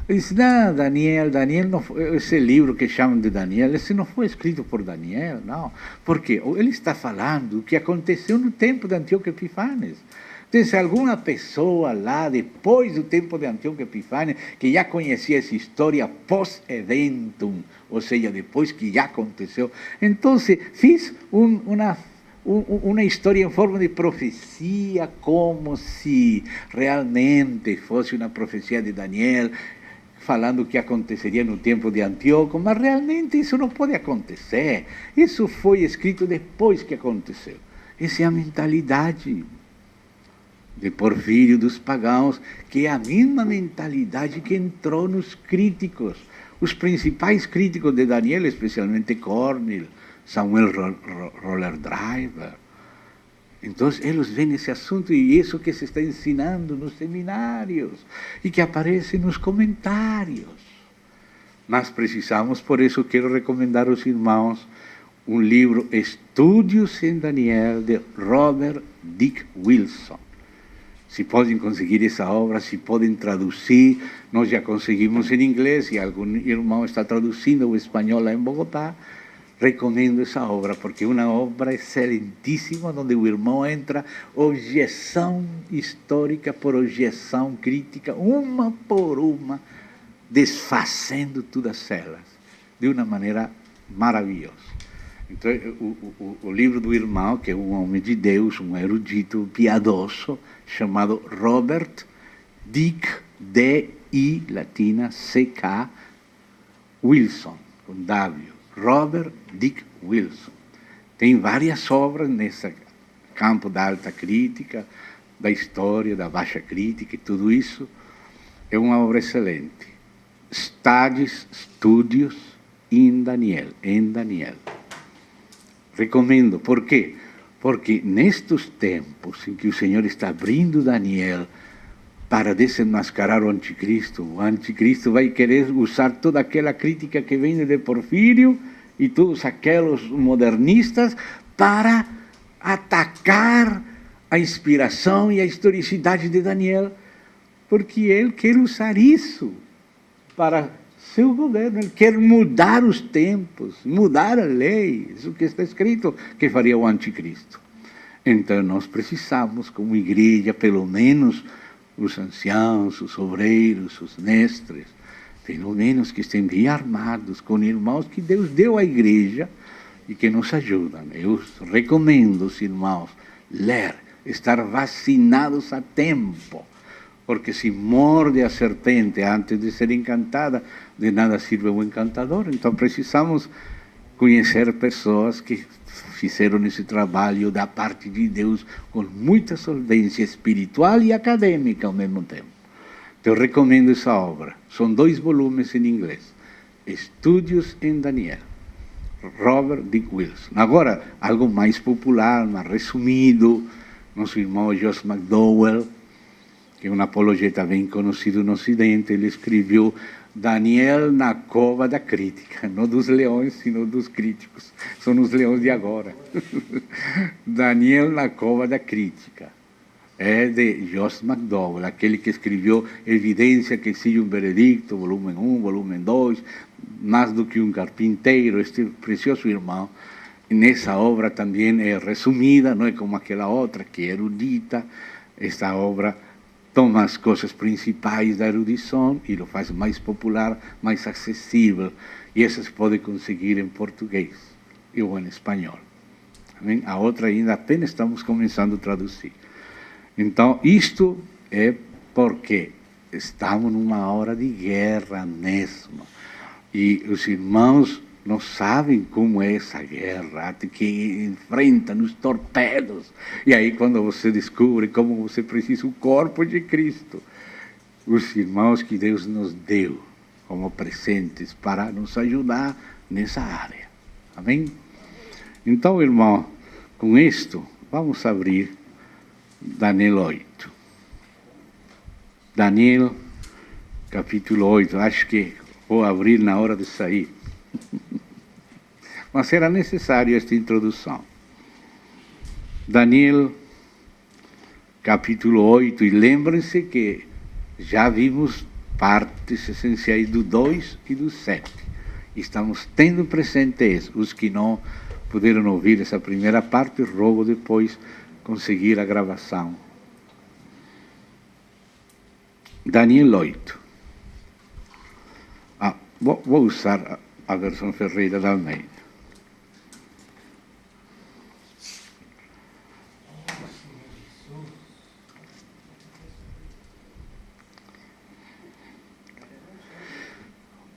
S1: Ele disse, não, Daniel não foi, esse livro que chamam de Daniel, esse não foi escrito por Daniel, não. Porque ele está falando o que aconteceu no tempo de Antíoco Epífanes. Então, se alguma pessoa lá, depois do tempo de Antíoco Epífanes, que já conhecia essa história post-eventum, ou seja, depois que já aconteceu, então fiz uma história em forma de profecia, como se realmente fosse uma profecia de Daniel, falando o que aconteceria no tempo de Antíoco, mas realmente isso não pode acontecer. Isso foi escrito depois que aconteceu. Essa é a mentalidade de Porfírio, dos pagãos, que é a mesma mentalidade que entrou nos críticos. Os principais críticos de Daniel, especialmente Cornell, Samuel Roller Driver. Então, eles veem esse assunto e isso que se está ensinando nos seminários e que aparece nos comentários. Mas precisamos, por isso quero recomendar aos irmãos um livro, Estudios em Daniel, de Robert Dick Wilson. Se podem conseguir essa obra, se podem traduzir, nós já conseguimos em inglês e algum irmão está traduzindo o espanhol lá em Bogotá. Recomendo essa obra, porque é uma obra excelentíssima, onde o irmão entra objeção histórica por objeção crítica, uma por uma, desfazendo todas elas, de uma maneira maravilhosa. Então, o livro do irmão, que é um homem de Deus, um erudito piedoso, chamado Robert Dick, D-I, latina, C-K, Wilson, com W. Robert Dick Wilson. Tem várias obras nesse campo da alta crítica, da história, da baixa crítica e tudo isso. É uma obra excelente. Studios in Daniel, em Daniel. recomendo. Por quê? Porque nestes tempos em que o Senhor está abrindo Daniel para desenmascarar o anticristo vai querer usar toda aquela crítica que vem de Porfírio e todos aqueles modernistas para atacar a inspiração e a historicidade de Daniel, porque ele quer usar isso para seu governo, ele quer mudar os tempos, mudar a lei, isso que está escrito que faria o anticristo. Então nós precisamos, como igreja, pelo menos os anciãos, os obreiros, os mestres, pelo menos que estejam bem armados com irmãos que Deus deu à igreja e que nos ajudam. Eu recomendo os irmãos ler, estar vacinados a tempo, porque se morde a serpente antes de ser encantada, de nada sirve o encantador. Então precisamos conhecer pessoas que fizeram esse trabalho da parte de Deus com muita solvência espiritual e acadêmica ao mesmo tempo. Então eu recomendo essa obra. São 2 volumes em inglês. Estudos em Daniel. Robert Dick Wilson. Agora, algo mais popular, mais resumido. Nosso irmão Josh McDowell, que é um apologeta bem conhecido no Ocidente, ele escreveu Daniel na cova da crítica, não dos leões, sino dos críticos. São os leões de agora. Daniel na cova da crítica. É de Josh McDowell, aquele que escreveu Evidência que exige um veredicto, volume 1, volume 2, mais do que um carpinteiro, este precioso irmão. Nessa obra também é resumida, não é como aquela outra que é erudita. Esta obra toma as coisas principais da erudição e o faz mais popular, mais acessível. E essas pode conseguir em português ou em espanhol. Amém? A outra ainda apenas estamos começando a traduzir. Então, isto é porque estamos numa hora de guerra mesmo. E os irmãos não sabem como é essa guerra, que enfrentam os torpedos. E aí, quando você descobre como você precisa do corpo de Cristo, os irmãos que Deus nos deu como presentes para nos ajudar nessa área. Amém? Então, irmão, com isto, vamos abrir Daniel 8. Daniel, capítulo 8. Acho que vou abrir na hora de sair. Mas era necessária esta introdução. Daniel, capítulo 8. E lembrem-se que já vimos partes essenciais do 2 e do 7. Estamos tendo presentes os que não puderam ouvir essa primeira parte, rogo depois conseguir a gravação. Daniel 8. Vou usar a versão Ferreira da Almeida.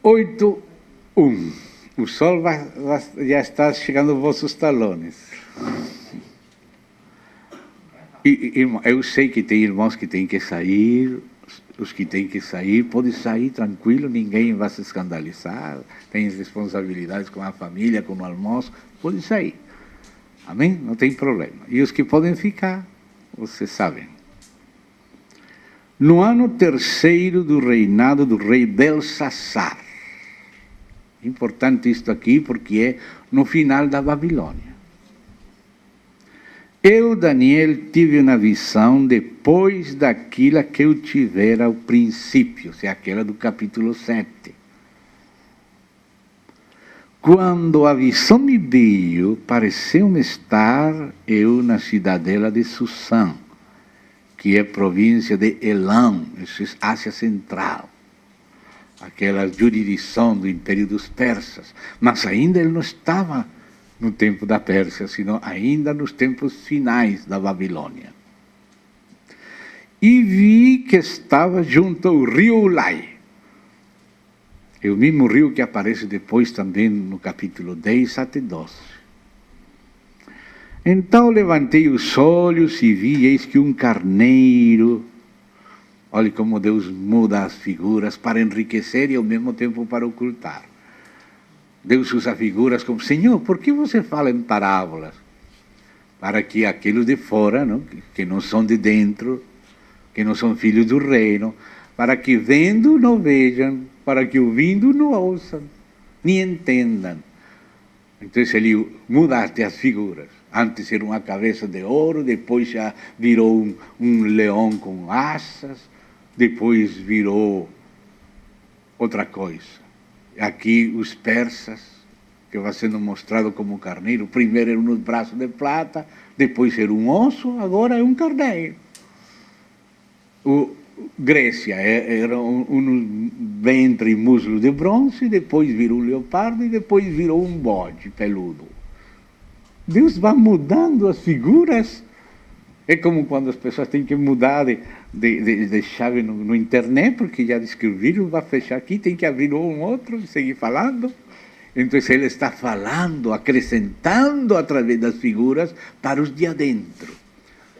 S1: Oito, o sol já está chegando aos vossos talones. Irmão, eu sei que tem irmãos que têm que sair. Os que têm que sair, podem sair tranquilo, ninguém vai se escandalizar, tem responsabilidades com a família, com o almoço, podem sair. Amém? Não tem problema. E os que podem ficar, vocês sabem. No ano 3º do reinado do rei Belsassar. Importante isto aqui, porque é no final da Babilônia. Eu, Daniel, tive uma visão depois daquilo que eu tivera ao princípio, ou seja, aquela do capítulo 7. Quando a visão me veio, pareceu-me estar eu na cidadela de Susã, que é província de Elam, Ásia Central, aquela jurisdição do Império dos Persas. Mas ainda ele não estava no tempo da Pérsia, sino ainda nos tempos finais da Babilônia. E vi que estava junto ao rio Ulai. É o mesmo rio que aparece depois também no capítulo 10 até 12. Então levantei os olhos e vi, eis que um carneiro. Olhe como Deus muda as figuras para enriquecer e ao mesmo tempo para ocultar. Deus usa figuras como: Senhor, por que você fala em parábolas? Para que aqueles de fora, não, que não são de dentro, que não são filhos do reino, para que vendo não vejam, para que ouvindo não ouçam, nem entendam. Então ele mudaste as figuras. Antes era uma cabeça de ouro, depois já virou um leão com asas, depois virou outra coisa. Aqui os persas, que vai sendo mostrado como carneiro, primeiro era uns braços de prata, depois era um osso, agora é um carneiro. Grécia era um ventre e muslo de bronze, depois virou um leopardo e depois virou um bode peludo. Deus vai mudando as figuras. É como quando as pessoas têm que mudar de chave no internet, porque já descobriram, vai fechar aqui, tem que abrir um outro e seguir falando. Então ele está falando, acrescentando através das figuras para os de adentro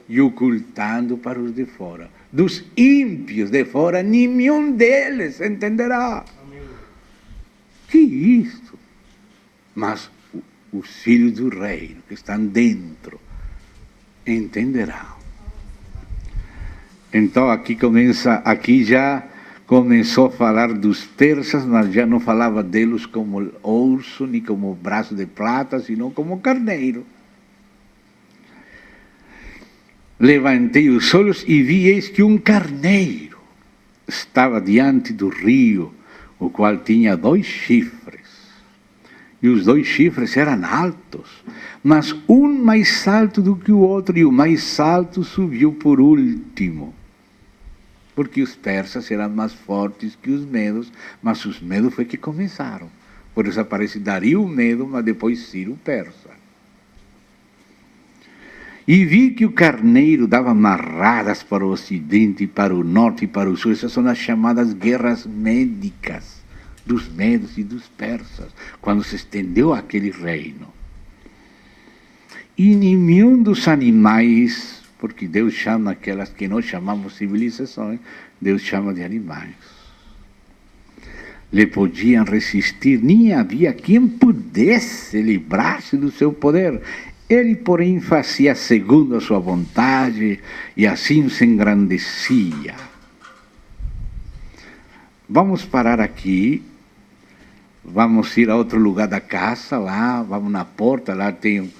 S1: e ocultando para os de fora. Dos ímpios de fora, nenhum deles entenderá. Que isto? Mas os filhos do reino que estão dentro entenderão. Então aqui já começou a falar dos persas, mas já não falava deles como urso, nem como braço de prata, senão como carneiro. Levantei os olhos e vi, eis que um carneiro estava diante do rio, o qual tinha 2 chifres. E os 2 chifres eram altos, mas um mais alto do que o outro, e o mais alto subiu por último. Porque os persas eram mais fortes que os medos, mas os medos foi que começaram. Por isso aparece Dario o medo, mas depois Ciro o persa. E vi que o carneiro dava marradas para o ocidente, para o norte e para o sul. Essas são as chamadas guerras médicas dos medos e dos persas, quando se estendeu aquele reino. E nenhum dos animais, porque Deus chama aquelas que nós chamamos civilizações, Deus chama de animais, lhe podiam resistir, nem havia quem pudesse livrar-se do seu poder. Ele, porém, fazia segundo a sua vontade e assim se engrandecia. Vamos parar aqui, vamos ir a outro lugar da casa, lá, vamos na porta, lá tem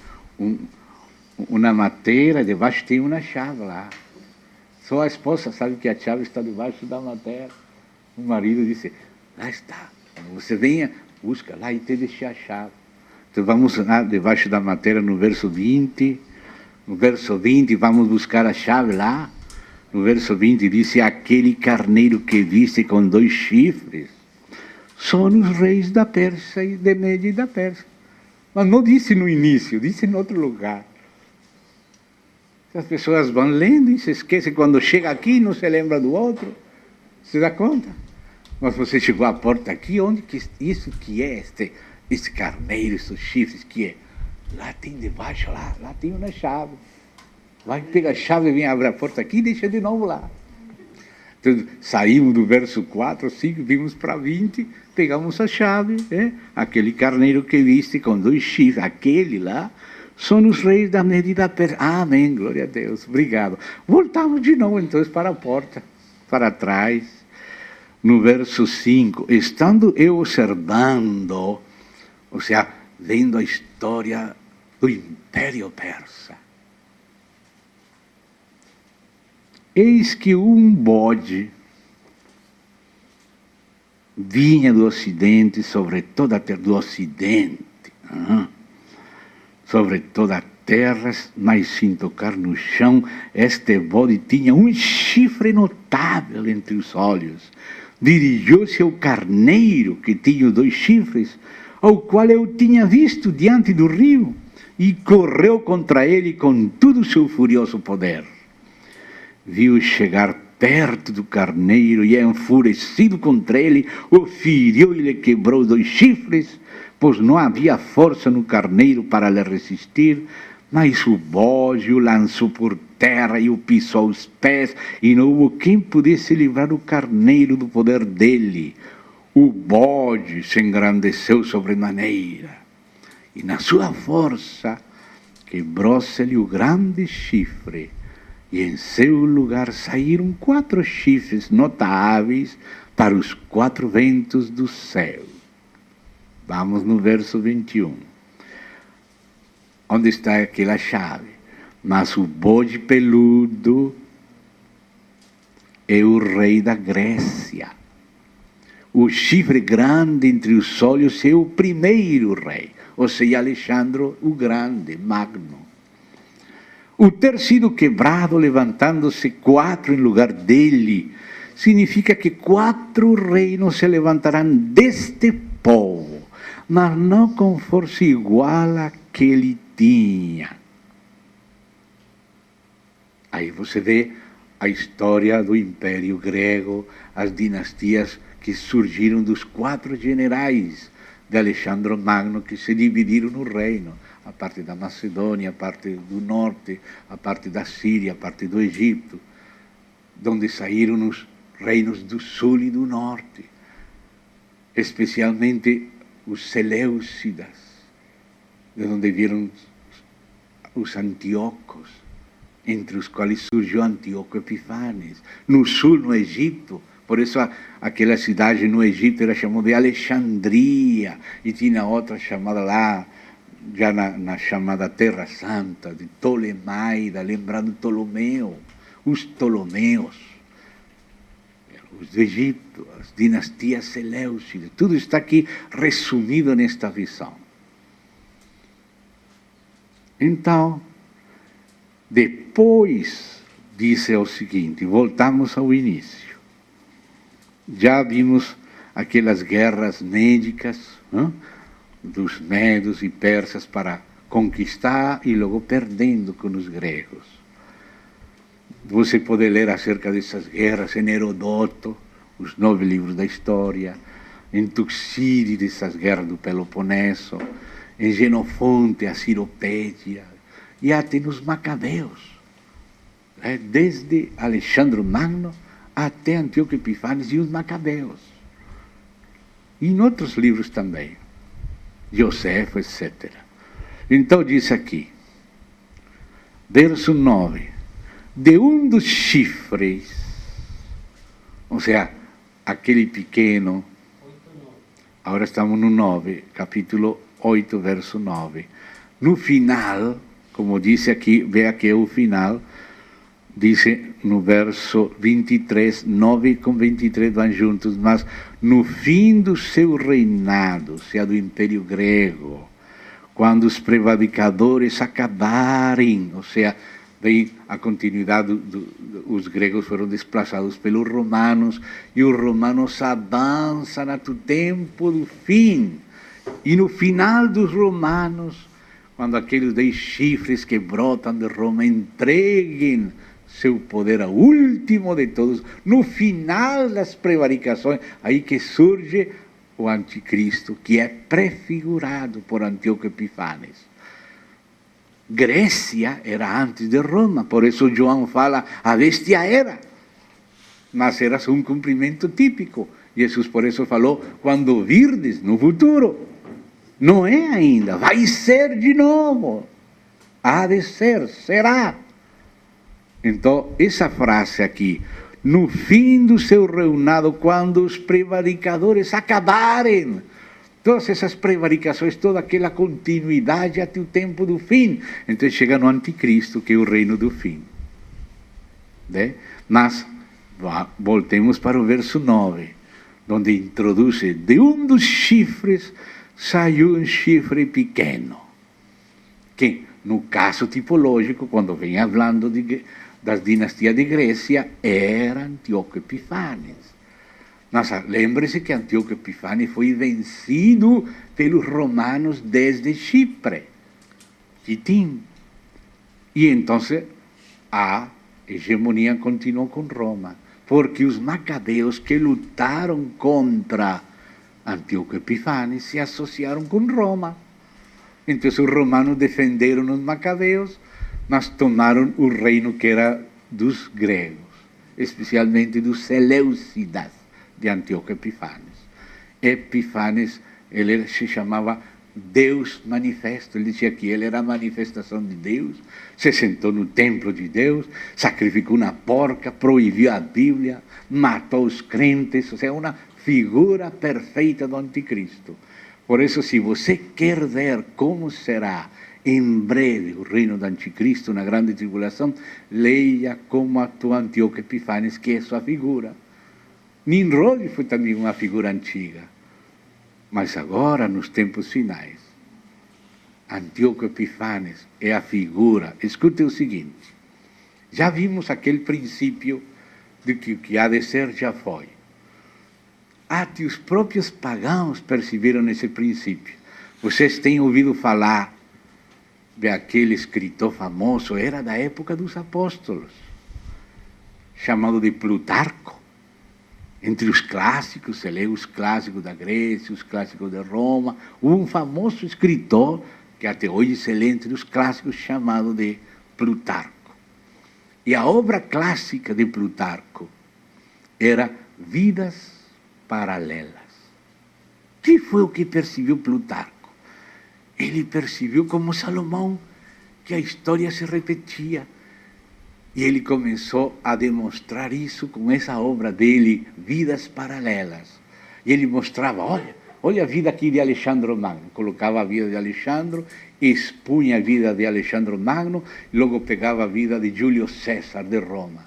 S1: uma madeira, debaixo tem uma chave lá. Só a esposa sabe que a chave está debaixo da madeira. O marido disse: lá está, quando você venha, busca lá e te deixa a chave. Então vamos lá debaixo da madeira no verso 20. No verso 20 vamos buscar a chave lá. No verso 20 diz: aquele carneiro que viste com 2 chifres são os reis da Pérsia e de Média e da Pérsia. Mas não disse no início, disse em outro lugar. As pessoas vão lendo e se esquecem, quando chega aqui não se lembra do outro. Se dá conta? Mas você chegou à porta aqui, onde que isso que é esse carneiro, esses chifres, que é? Lá tem debaixo, lá tem uma chave. Vai, pega a chave, vem abrir a porta aqui e deixa de novo lá. Então, saímos do verso 4, 5, vimos para 20, pegamos a chave, aquele carneiro que viste com 2 chifres, aquele lá, são os reis da medida persa. Amém, glória a Deus, obrigado. Voltamos de novo, então, para a porta, para trás, no verso 5, estando eu observando, ou seja, vendo a história do Império Persa, eis que um bode vinha do ocidente sobre toda a terra, do ocidente, sobre toda a terra, mas sem tocar no chão, este bode tinha um chifre notável entre os olhos. Dirigiu-se ao carneiro que tinha 2 chifres, ao qual eu tinha visto diante do rio, e correu contra ele com todo o seu furioso poder. Viu chegar perto do carneiro e, enfurecido contra ele, o feriu e lhe quebrou 2 chifres, pois não havia força no carneiro para lhe resistir, mas o bode o lançou por terra e o pisou aos pés, e não houve quem pudesse livrar o carneiro do poder dele. o bode se engrandeceu sobremaneira, e na sua força quebrou-se-lhe o grande chifre, e em seu lugar saíram 4 chifres notáveis para os 4 ventos do céu. Vamos no verso 21. Onde está aquela chave? Mas o bode peludo é o rei da Grécia. O chifre grande entre os olhos é o primeiro rei, ou seja, Alexandre o Grande, Magno. O ter sido quebrado, levantando-se 4 em lugar dele, significa que 4 reinos se levantarão deste povo, mas não com força igual à que ele tinha. Aí você vê a história do Império Grego, as dinastias que surgiram dos 4 generais de Alexandre Magno, que se dividiram no reino, a parte da Macedônia, a parte do norte, a parte da Síria, a parte do Egito, onde saíram os reinos do sul e do norte, especialmente os Seleucidas, de onde vieram os Antíocos, entre os quais surgiu Antíoco Epifanes. No sul, no Egito, por isso aquela cidade no Egito era chamada de Alexandria, e tinha outra chamada lá, já na chamada Terra Santa, de Ptolemaida, lembrando Ptolomeu, os Ptolomeus, os do Egito, as dinastias Seleucidas, tudo está aqui resumido nesta visão. Então, depois disse o seguinte, voltamos ao início. Já vimos aquelas guerras médicas, dos medos e persas para conquistar e logo perdendo com os gregos. Você pode ler acerca dessas guerras em Herodoto, os 9 livros da história, em Tucídides, dessas guerras do Peloponeso, em Genofonte, a Ciropédia, e até nos Macabeus, desde Alexandre Magno até Antíoco Epifanes e os Macabeus. E em outros livros também, Josefo, etc. Então diz aqui, verso 9, de um dos chifres, ou seja, aquele pequeno, agora estamos no 9, capítulo 8, verso 9. No final, como disse aqui, vê aqui o final, diz no verso 23, 9 com 23 vão juntos, mas no fim do seu reinado, seja do Império Grego, quando os prevaricadores acabarem, ou seja, vem a continuidade, os gregos foram desplaçados pelos romanos, e os romanos avançam até o tempo do fim, e no final dos romanos, quando aqueles 10 chifres que brotam de Roma entreguem seu poder ao último de todos, no final das prevaricações, aí que surge o anticristo, que é prefigurado por Antíoco Epifanes. Grécia era antes de Roma, por isso João fala, a bestia era, mas era só um cumprimento típico. Jesus por isso falou, quando virdes no futuro, não é ainda, vai ser de novo, há de ser, será. Então, essa frase aqui, no fim do seu reinado, quando os prevaricadores acabarem, todas essas prevaricações, toda aquela continuidade até o tempo do fim. Então chega no anticristo, que é o reino do fim. Mas, voltemos para o verso 9, onde introduz, de um dos chifres saiu um chifre pequeno, que no caso tipológico, quando vem falando das dinastias de Grécia, era Antíoco Epifanes. Mas lembre-se que Antíoco Epifanes foi vencido pelos romanos desde Chipre, Quitim. E então a hegemonia continuou com Roma, porque os macabeus que lutaram contra Antíoco Epifanes se associaram com Roma. Então os romanos defenderam os macabeus, mas tomaram o reino que era dos gregos, especialmente dos Seleucidas, de Antíoco Epifanes. Epifanes, ele se chamava Deus manifesto. Ele dizia que ele era a manifestação de Deus, se sentou no templo de Deus, sacrificou uma porca, proibiu a Bíblia, matou os crentes, ou seja, uma figura perfeita do anticristo. Por isso, se você quer ver como será em breve o reino do anticristo, na grande tribulação, leia como atuou Antíoco Epifanes, que é sua figura. Nimrod foi também uma figura antiga. Mas agora, nos tempos finais, Antíoco Epifanes é a figura. Escute o seguinte, já vimos aquele princípio de que o que há de ser já foi. Até os próprios pagãos perceberam esse princípio. Vocês têm ouvido falar de aquele escritor famoso, era da época dos apóstolos, chamado de Plutarco. Entre os clássicos, se lê os clássicos da Grécia, os clássicos de Roma, um famoso escritor, que até hoje se lê entre os clássicos, chamado de Plutarco. E a obra clássica de Plutarco era Vidas Paralelas. Que foi o que percebeu Plutarco? Ele percebeu, como Salomão, que a história se repetia. E ele começou a demonstrar isso com essa obra dele, Vidas Paralelas. E ele mostrava, olha a vida aqui de Alexandre Magno. Colocava a vida de Alexandre, expunha a vida de Alexandre Magno, e logo pegava a vida de Júlio César de Roma.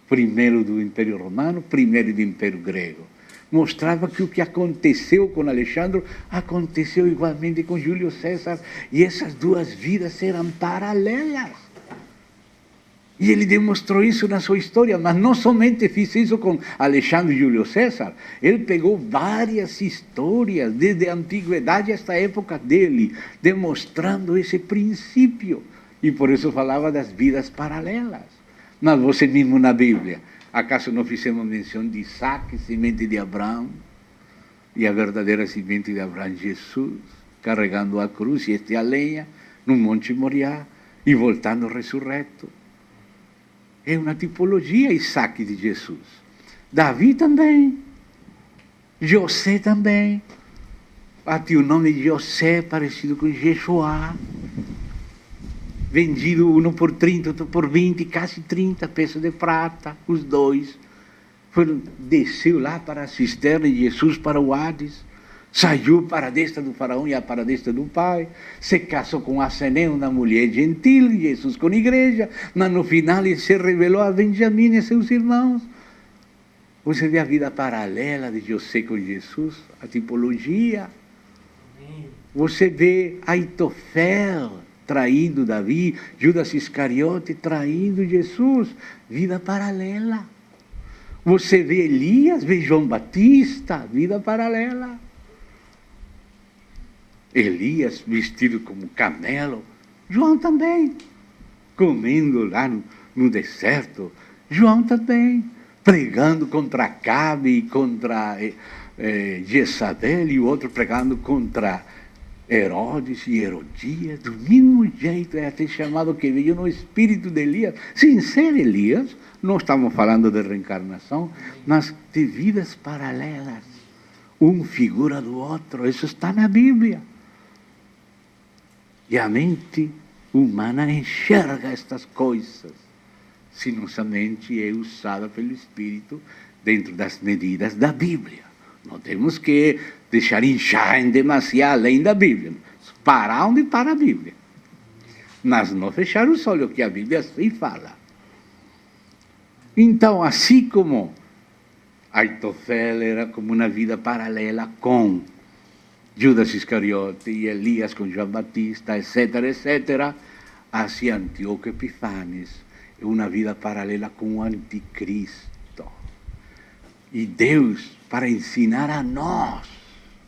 S1: Primeiro do Império Romano, primeiro do Império Grego. Mostrava que o que aconteceu com Alexandre aconteceu igualmente com Júlio César. E essas duas vidas eram paralelas. E ele demonstrou isso na sua história, mas não somente fez isso com Alexandre e Júlio César, ele pegou várias histórias, desde a antiguidade a esta época dele, demonstrando esse princípio. E por isso falava das vidas paralelas. Mas você mesmo na Bíblia, acaso não fizemos menção de Isaac, semente de Abraão, e a verdadeira semente de Abraão, Jesus, carregando a cruz e a lenha, no Monte Moriá, e voltando ressurreto. É uma tipologia Isaac de Jesus. Davi também. José também. Até o nome de José parecido com Jesuá. Vendido um por 30, outro por 20, quase 30 peças de prata, os dois. Desceu lá para a cisterna de Jesus, para o Hades. Saiu para a destra do faraó e para a destra do pai, se casou com Asené, uma mulher gentil, Jesus com a igreja, mas no final ele se revelou a Benjamim e seus irmãos. Você vê a vida paralela de José com Jesus, a tipologia. Você vê Aitofel traindo Davi, Judas Iscariote traindo Jesus, vida paralela. Você vê Elias, vê João Batista, vida paralela. Elias vestido como camelo, João também, comendo lá no deserto, João também, pregando contra Acabe e contra Jezabel, e o outro pregando contra Herodes e Herodias, do mesmo jeito, é até chamado que veio no espírito de Elias, sem ser Elias, não estamos falando de reencarnação, mas de vidas paralelas, um figura do outro, isso está na Bíblia. E a mente humana enxerga estas coisas, se nossa mente é usada pelo Espírito dentro das medidas da Bíblia. Não temos que deixar inchar em demasia além da Bíblia. Parar onde para a Bíblia. Mas não fechar os olhos, que a Bíblia assim fala. Então, assim como Aitofel era como uma vida paralela com Judas Iscariote e Elias com João Batista, etc., etc., assim Antíoco Epifanes é uma vida paralela com o anticristo. E Deus, para ensinar a nós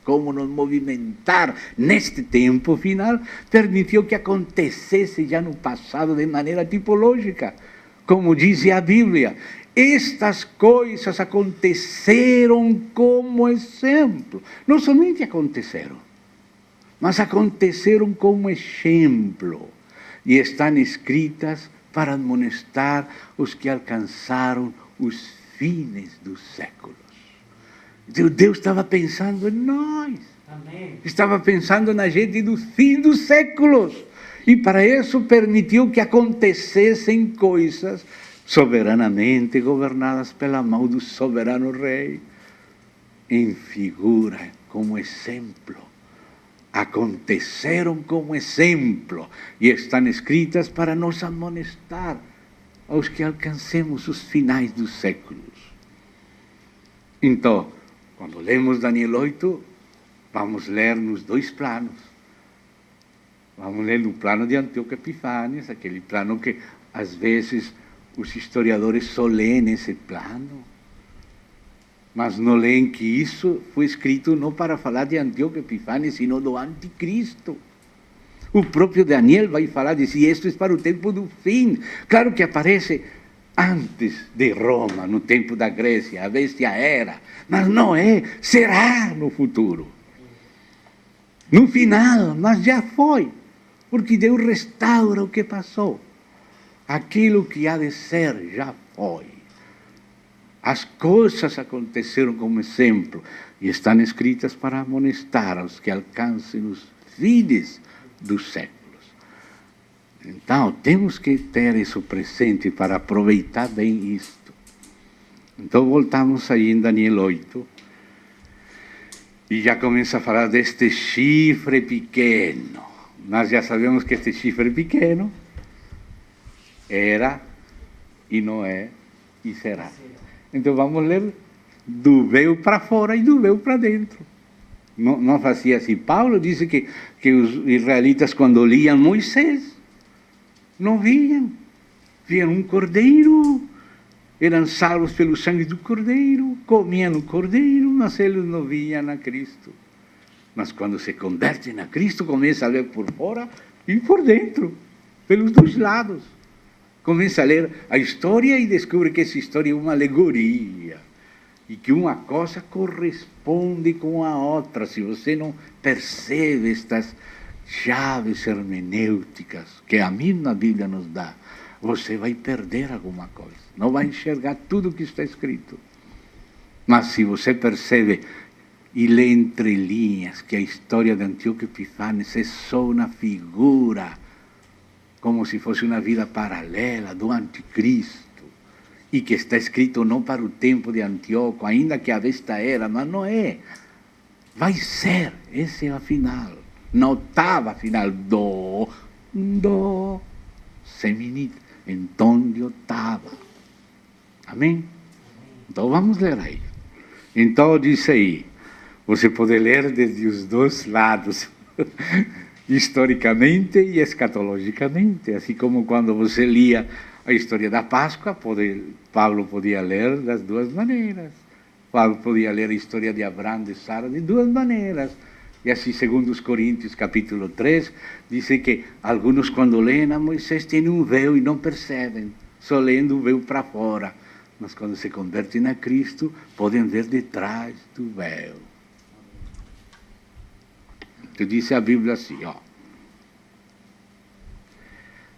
S1: como nos movimentar neste tempo final, permitiu que acontecesse já no passado de maneira tipológica, como diz a Bíblia. Estas coisas aconteceram como exemplo. Não somente aconteceram, mas aconteceram como exemplo. E estão escritas para admonestar os que alcançaram os fines dos séculos. Deus estava pensando em nós.
S2: Amém.
S1: Estava pensando na gente do fim dos séculos. E para isso permitiu que acontecessem coisas soberanamente governadas pela mão do soberano rei. Em figura, como exemplo. Aconteceram como exemplo. E estão escritas para nos amonestar aos que alcancemos os finais dos séculos. Então, quando lemos Daniel 8, vamos ler nos dois planos. Vamos ler no plano de Antíoco Epifânios, aquele plano que, às vezes, os historiadores só leem esse plano, mas não leem que isso foi escrito não para falar de Antíoco Epifânios, sino do anticristo. O próprio Daniel vai falar de si, isto é para o tempo do fim. Claro que aparece antes de Roma, no tempo da Grécia, a bestia era, mas não é, será no futuro. No final, mas já foi, porque Deus restaura o que passou. Aquilo que há de ser já foi. As coisas aconteceram como exemplo e estão escritas para amonestar aos que alcancem os fins dos séculos. Então, temos que ter isso presente para aproveitar bem isto. Então, voltamos aí em Daniel 8. E já começa a falar deste chifre pequeno. Nós já sabemos que este chifre pequeno era, e não é, e será. Então vamos ler do véu para fora e do véu para dentro. Não fazia assim. Paulo disse que os israelitas, quando liam Moisés, não viam um cordeiro, eram salvos pelo sangue do cordeiro, comiam o cordeiro, mas eles não viam a Cristo. Mas quando se convertem a Cristo, começa a ler por fora e por dentro, pelos dois lados. Começa a ler a história e descobre que essa história é uma alegoria. E que uma coisa corresponde com a outra. Se você não percebe estas chaves hermenêuticas que a mesma Bíblia nos dá, você vai perder alguma coisa. Não vai enxergar tudo o que está escrito. Mas se você percebe e lê entre linhas que a história de Antíoco Epifânios é só uma figura, como se fosse uma vida paralela do anticristo, e que está escrito não para o tempo de Antíoco, ainda que a besta era, mas não é. Vai ser, essa é a final. Na oitava final, do, seminita, em tom de oitava. Amém? Então vamos ler aí. Então diz aí, você pode ler desde os dois lados, historicamente e escatologicamente, assim como quando você lia a história da Páscoa, Paulo podia ler das duas maneiras. Paulo podia ler a história de Abraão, de Sara, de duas maneiras. E assim, segundo os Coríntios, capítulo 3, diz que alguns, quando leem a Moisés, têm um véu e não percebem, só lendo o véu para fora. Mas quando se convertem a Cristo, podem ver detrás do véu. Então diz a Bíblia assim, ó.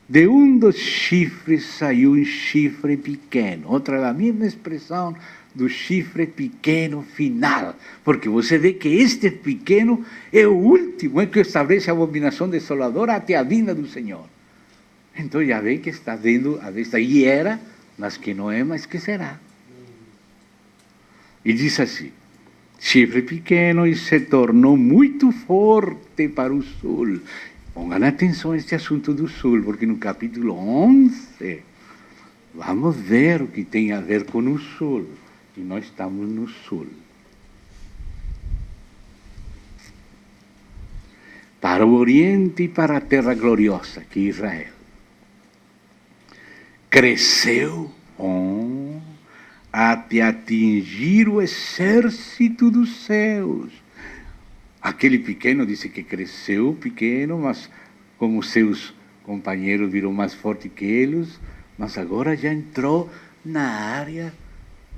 S1: De um dos chifres saiu um chifre pequeno. Outra da mesma expressão do chifre pequeno final. Porque você vê que este pequeno é o último, é que estabelece a abominação desoladora até a vinda do Senhor. Então já vê que está vendo a besta. E era, mas que não é, mas que será. E diz assim, chifre pequeno e se tornou muito forte para o sul. Pongan atenção a este assunto do sul, porque no capítulo 11 vamos ver o que tem a ver com o sul. E nós estamos no sul. Para o oriente e para a terra gloriosa, que é Israel. Cresceu até atingir o exército dos céus. Aquele pequeno disse que cresceu pequeno, mas como seus companheiros viram mais forte que eles, mas agora já entrou na área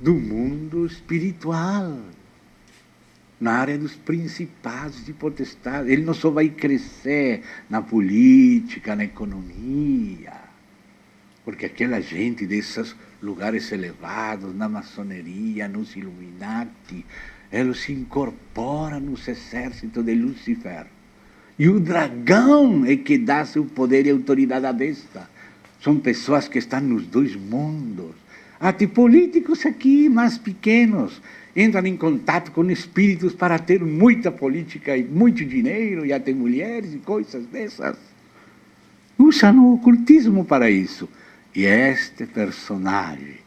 S1: do mundo espiritual, na área dos principados e potestades. Ele não só vai crescer na política, na economia, porque aquela gente desses lugares elevados, na maçoneria, nos Illuminati, eles se incorporam nos exércitos de Lúcifer. E o dragão é que dá seu poder e autoridade à besta. São pessoas que estão nos dois mundos. Até políticos aqui, mais pequenos, entram em contato com espíritos para ter muita política e muito dinheiro, e até mulheres e coisas dessas. Usam o ocultismo para isso. E este personagem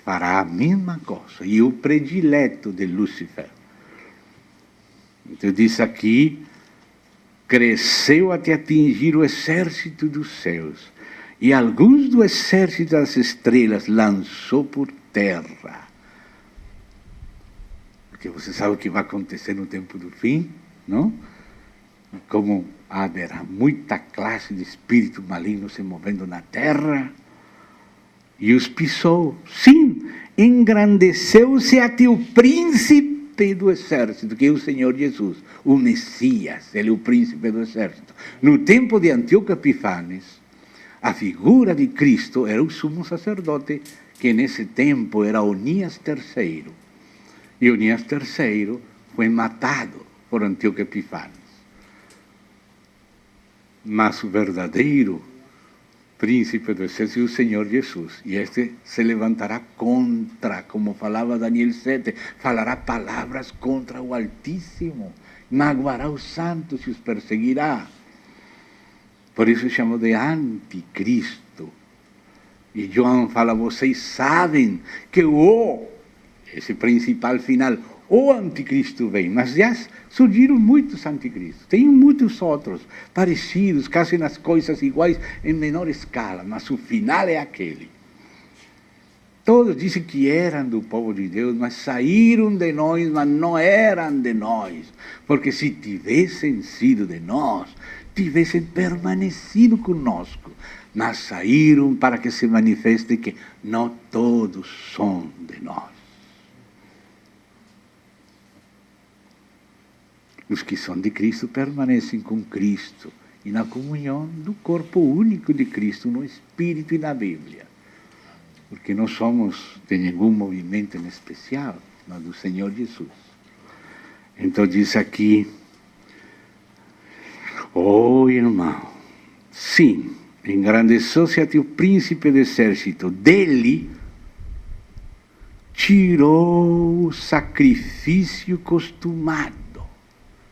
S1: fará a mesma coisa. E o predileto de Lúcifer. Então diz aqui, cresceu até atingir o exército dos céus, e alguns do exército das estrelas lançou por terra. Porque você sabe o que vai acontecer no tempo do fim, não? Como haverá muita classe de espírito maligno se movendo na terra, e os pisou. Sim, engrandeceu-se até o príncipe do exército, que é o Senhor Jesus, o Messias, ele é o príncipe do exército. No tempo de Antíoco Epifanes, a figura de Cristo era o sumo sacerdote, que nesse tempo era Onias III. E Onias III foi matado por Antíoco Epifanes. Mas o verdadeiro príncipe do exército é o Senhor Jesus. E este se levantará contra, como falava Daniel 7, falará palavras contra o Altíssimo, magoará os santos e os perseguirá. Por isso chamam de anticristo. E João fala, vocês sabem que esse principal final, o anticristo vem. Mas já surgiram muitos anticristos. Tem muitos outros, parecidos, quase nas coisas iguais, em menor escala. Mas o final é aquele. Todos dizem que eram do povo de Deus, mas saíram de nós, mas não eram de nós. Porque se tivessem sido de nós, tivessem permanecido conosco. Mas saíram para que se manifeste que não todos são de nós. Os que são de Cristo permanecem com Cristo e na comunhão do corpo único de Cristo, no Espírito e na Bíblia. Porque não somos de nenhum movimento em especial, mas do Senhor Jesus. Então diz aqui, irmão, sim, engrandeceu-se até o príncipe do exército, dele tirou o sacrifício costumado.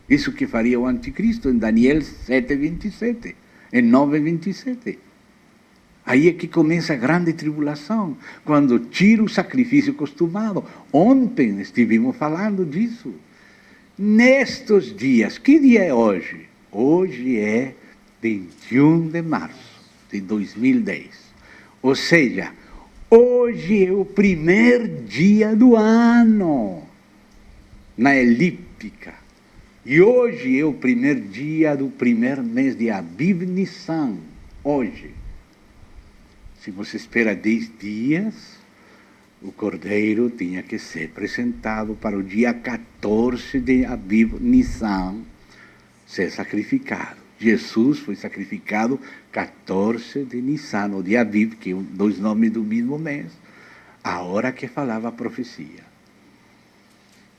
S1: Isso que faria o anticristo em Daniel 7:27, em 9:27. Aí é que começa a grande tribulação, quando tira o sacrifício costumado. Ontem estivemos falando disso. Nestes dias, que dia é hoje? Hoje é 21 de março de 2010. Ou seja, hoje é o primeiro dia do ano, na elíptica. E hoje é o primeiro dia do primeiro mês de Aviv Nissan. Hoje. Se você espera 10 dias, o cordeiro tinha que ser apresentado para o dia 14 de Aviv Nissan ser sacrificado. Jesus foi sacrificado 14 de Nissan, ou de Aviv, que é dois nomes do mesmo mês, a hora que falava a profecia.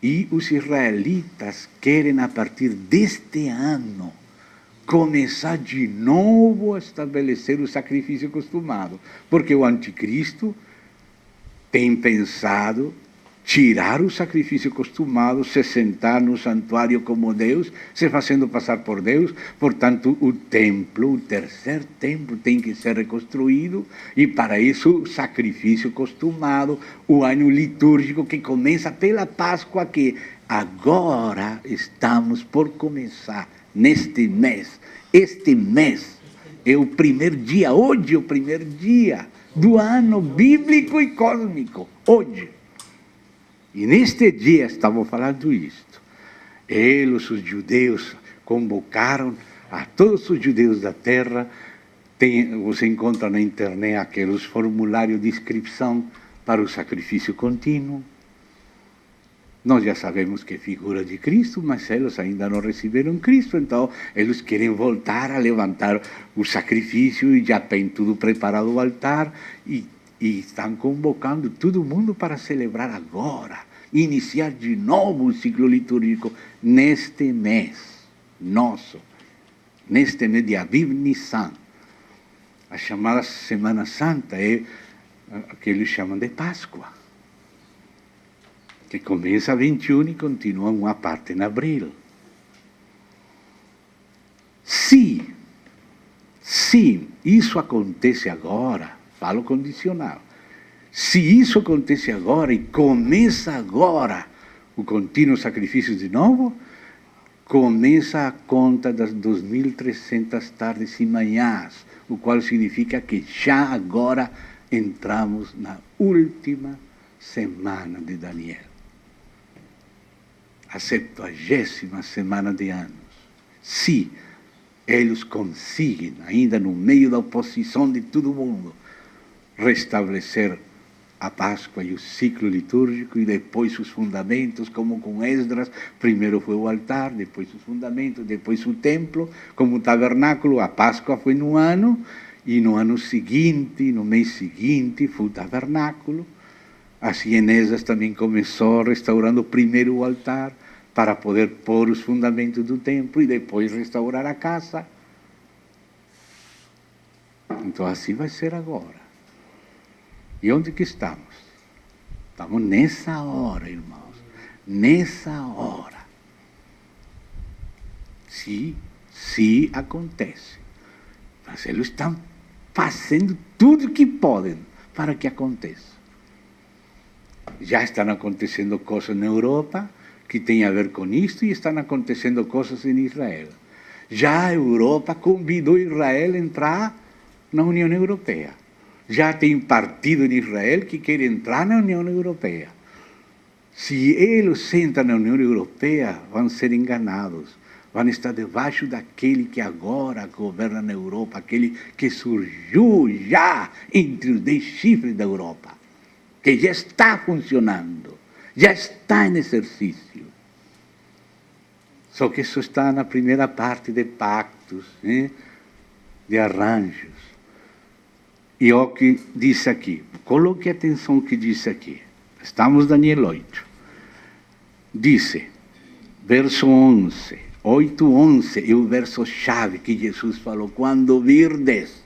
S1: E os israelitas querem, a partir deste ano, começar de novo a estabelecer o sacrifício costumado. Porque o anticristo tem pensado tirar o sacrifício costumado, se sentar no santuário como Deus, se fazendo passar por Deus. Portanto, o templo, o terceiro templo, tem que ser reconstruído, e para isso o sacrifício costumado, o ano litúrgico que começa pela Páscoa, que agora estamos por começar, neste mês. Este mês é o primeiro dia, hoje é o primeiro dia do ano bíblico e cósmico, hoje. E neste dia estamos falando isto. Eles, os judeus, convocaram a todos os judeus da terra. Você encontra na internet aqueles formulários de inscrição para o sacrifício contínuo. Nós já sabemos que é figura de Cristo, mas eles ainda não receberam Cristo, então eles querem voltar a levantar o sacrifício e já tem tudo preparado o altar, e estão convocando todo mundo para celebrar agora. iniciar de novo o ciclo litúrgico neste mês nosso, neste mês de Aviv Nissan. A chamada Semana Santa é a que eles chamam de Páscoa, que começa 21 e continua uma parte em abril. Se isso acontece agora, falo condicional, se isso acontece agora e começa agora o contínuo sacrifício de novo, começa a conta das 2.300 tardes e manhãs, o qual significa que já agora entramos na última semana de Daniel. A 70ª semana de anos. Se eles conseguem, ainda no meio da oposição de todo mundo, restabelecer a Páscoa e o ciclo litúrgico e depois os fundamentos, como com Esdras, primeiro foi o altar, depois os fundamentos, depois o templo, como o tabernáculo. A Páscoa foi no ano, e no ano seguinte, no mês seguinte, foi o tabernáculo. Assim em Esdras também começou restaurando primeiro o altar, para poder pôr os fundamentos do templo e depois restaurar a casa. Então assim vai ser agora. E onde que estamos? Estamos nessa hora, irmãos. Nessa hora. Se acontece. Mas eles estão fazendo tudo o que podem para que aconteça. Já estão acontecendo coisas na Europa que tem a ver com isto, e estão acontecendo coisas em Israel. Já a Europa convidou Israel a entrar na União Europeia. Já tem partido em Israel que quer entrar na União Europeia. Se eles entram na União Europeia, vão ser enganados. Vão estar debaixo daquele que agora governa na Europa, aquele que surgiu já entre os 10 chifres da Europa, que já está funcionando. Já está em exercício. Só que isso está na primeira parte de pactos, de arranjos. E o que diz aqui, coloque atenção no que diz aqui. Estamos em Daniel 8. Diz, verso 11, 8:11 é o verso chave que Jesus falou, quando virdes.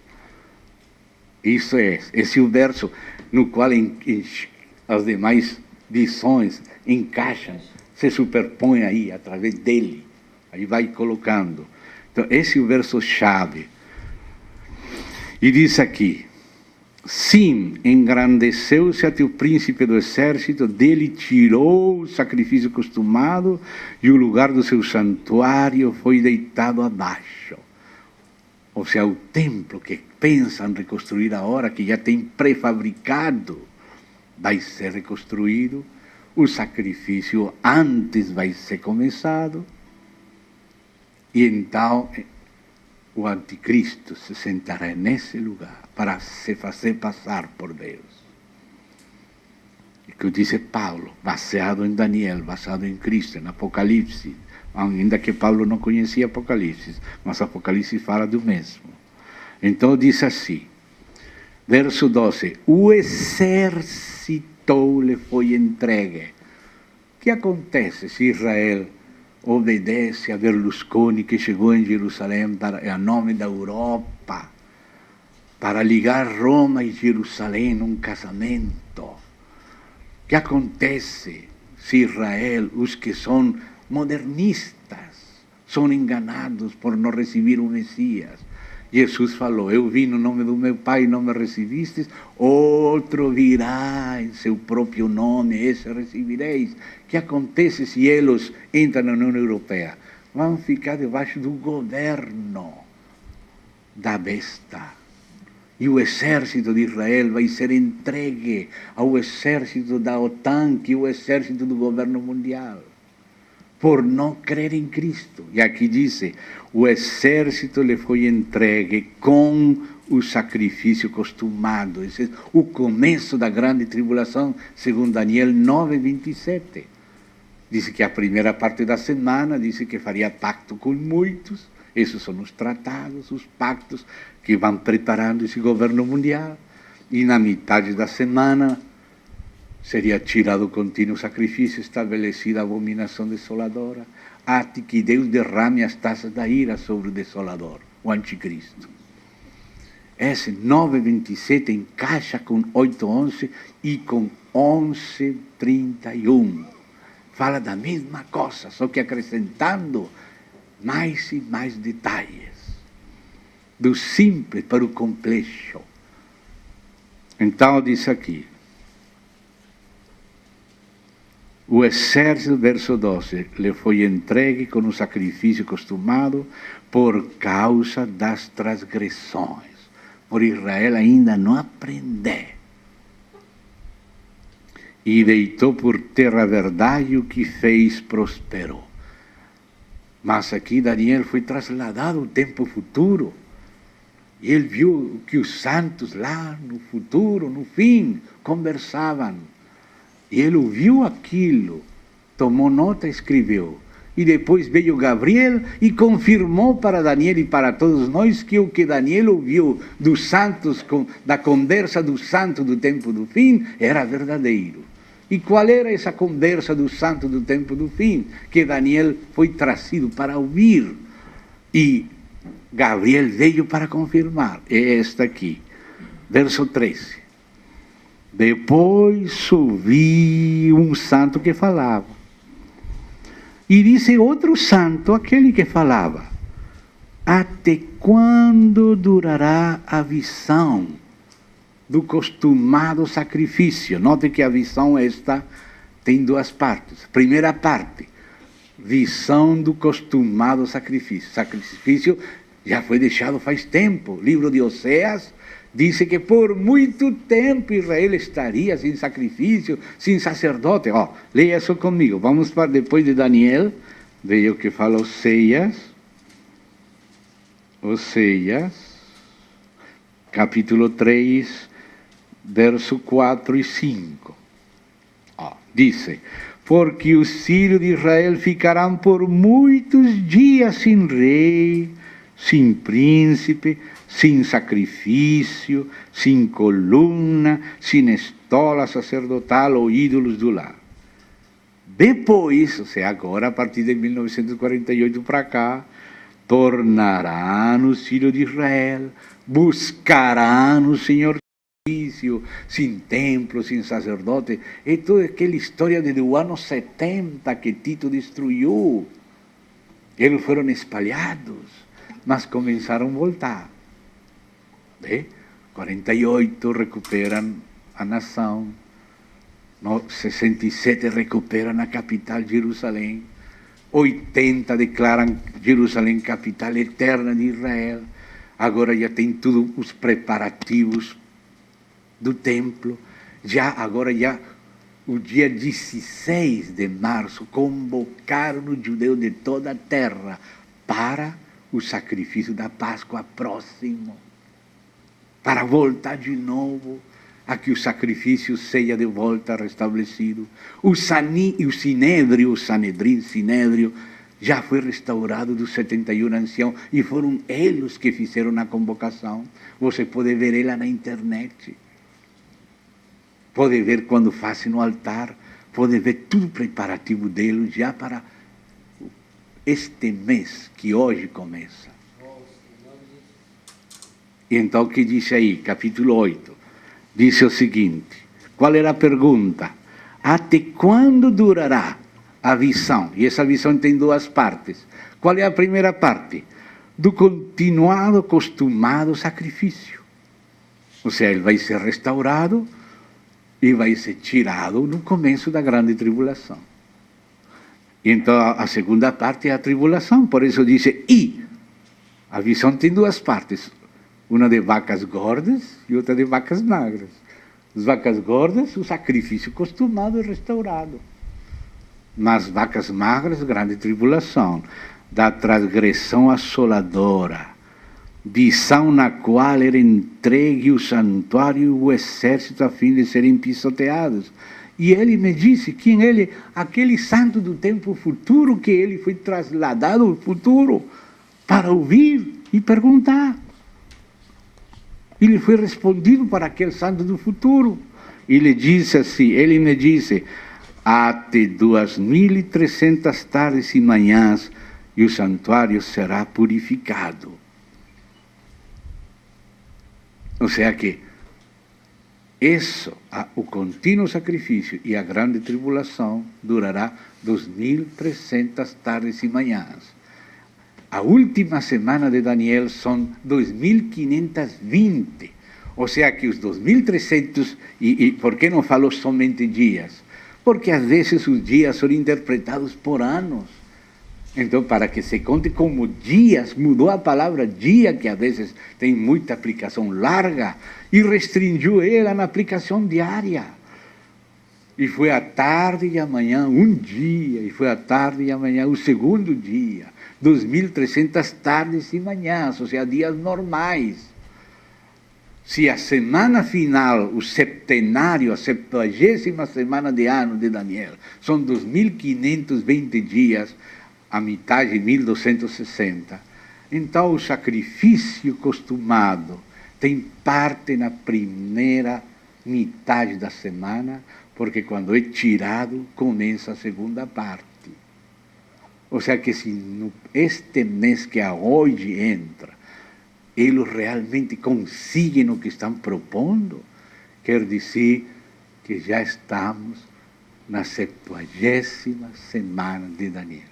S1: Isso é, esse é o verso no qual as demais visões encaixam, se superpõem aí, através dele. Aí vai colocando. Então, esse é o verso-chave. E diz aqui, sim, engrandeceu-se até o príncipe do exército, dele tirou o sacrifício costumado, e o lugar do seu santuário foi deitado abaixo. Ou seja, o templo que pensam reconstruir agora, que já tem pré-fabricado, vai ser reconstruído, o sacrifício antes vai ser começado, e então o anticristo se sentará nesse lugar para se fazer passar por Deus. E que diz Paulo, baseado em Daniel, baseado em Cristo, em Apocalipse, ainda que Paulo não conhecia Apocalipse, mas Apocalipse fala do mesmo. Então diz assim, verso 12, o exército lhe foi entregue. O que acontece se Israel obedece a Berlusconi, que chegou em Jerusalém em nome da Europa, para ligar Roma e Jerusalém num casamento? O que acontece se Israel, os que são modernistas, são enganados por não receber o Messias? Jesus falou, eu vim no nome do meu Pai e não me recevistes, outro virá em seu próprio nome, esse recebereis. O que acontece se eles entram na União Europeia? Vão ficar debaixo do governo da besta. E o exército de Israel vai ser entregue ao exército da OTAN, que é o exército do governo mundial, por não crer em Cristo. E aqui diz, o exército lhe foi entregue com o sacrifício costumado. Esse é o começo da grande tribulação, segundo Daniel 9:27. Diz que a primeira parte da semana, diz que faria pacto com muitos. Esses são os tratados, os pactos que vão preparando esse governo mundial. E na metade da semana, seria tirado o contínuo sacrifício, estabelecida a abominação desoladora, até que Deus derrame as taças da ira sobre o desolador, o anticristo. Esse 9:27 encaixa com 8:11 e com 11:31. Fala da mesma coisa, só que acrescentando mais e mais detalhes. Do simples para o complexo. Então diz aqui. O exército, verso 12, lhe foi entregue com o sacrifício costumado por causa das transgressões. Por Israel ainda não aprender. E deitou por terra a verdade, o que fez prosperou. Mas aqui Daniel foi trasladado ao tempo futuro. E ele viu que os santos lá no futuro, no fim, conversavam. E ele ouviu aquilo, tomou nota e escreveu. E depois veio Gabriel e confirmou para Daniel e para todos nós que o que Daniel ouviu dos santos, da conversa dos santos do tempo do fim, era verdadeiro. E qual era essa conversa dos santos do tempo do fim? Que Daniel foi trazido para ouvir. E Gabriel veio para confirmar. É esta aqui, verso 13. Depois ouvi um santo que falava. E disse outro santo, aquele que falava: até quando durará a visão do costumado sacrifício? Note que a visão esta tem duas partes. Primeira parte, visão do costumado sacrifício. Sacrifício já foi deixado faz tempo. Livro de Oséias diz que por muito tempo Israel estaria sem sacrifício, sem sacerdote. Leia isso comigo. Vamos para depois de Daniel, veio o que fala Oséias, capítulo 3, verso 4 e 5. Diz: porque os filhos de Israel ficarão por muitos dias sem rei, sem príncipe, sem sacrifício, sem coluna, sem estola sacerdotal ou ídolos do lar. Depois, ou seja, agora a partir de 1948 para cá, tornarão os filhos de Israel, buscarão o Senhor sacrifício, sem templo, sem sacerdote. É toda aquela história do ano 70 que Tito destruiu. Eles foram espalhados, mas começaram a voltar. 48 recuperam a nação, 67 recuperam a capital, Jerusalém, 80 declaram Jerusalém capital eterna de Israel. Agora já tem tudo os preparativos do templo. Agora o dia 16 de março, convocaram os judeus de toda a terra para o sacrifício da Páscoa próximo, para voltar de novo a que o sacrifício seja de volta restabelecido. O Sinédrio já foi restaurado dos 71 anciãos e foram eles que fizeram a convocação. Você pode ver ela na internet, pode ver quando fazem no altar, pode ver tudo preparativo deles já para este mês que hoje começa. E então o que diz aí, capítulo 8? Diz o seguinte: qual era a pergunta? Até quando durará a visão? E essa visão tem duas partes. Qual é a primeira parte? Do continuado, costumado sacrifício. Ou seja, ele vai ser restaurado e vai ser tirado no começo da grande tribulação. E então a segunda parte é a tribulação. Por isso diz: e a visão tem duas partes. Uma de vacas gordas e outra de vacas magras. As vacas gordas, o sacrifício costumado e restaurado. Nas vacas magras, grande tribulação, da transgressão assoladora, visão na qual era entregue o santuário e o exército a fim de serem pisoteados. E ele me disse quem ele, aquele santo do tempo futuro, que ele foi trasladado ao futuro para ouvir e perguntar. E lhe foi respondido para aquele santo do futuro. e lhe disse assim, ele me disse, até 2300 tardes e manhãs, e o santuário será purificado. Ou seja que isso, o contínuo sacrifício e a grande tribulação durará 2300 tardes e manhãs. A última semana de Daniel são 2520. Ou seja que os 2300, e por que não falou somente dias? Porque às vezes os dias são interpretados por anos. Então, para que se conte como dias, mudou a palavra dia, que às vezes tem muita aplicação larga, e restringiu ela na aplicação diária. E foi a tarde e amanhã um dia, e foi a tarde e amanhã o segundo dia, 2300 tardes e manhãs, ou seja, dias normais. Se a semana final, o septenário, a 70ª semana de ano de Daniel, são 2520 dias, a metade de 1260. Então, o sacrifício costumado tem parte na primeira metade da semana, porque quando é tirado, começa a segunda parte. Ou seja, que se este mês que hoje entra, eles realmente conseguem o que estão propondo, quer dizer que já estamos na 70ª semana de Daniel.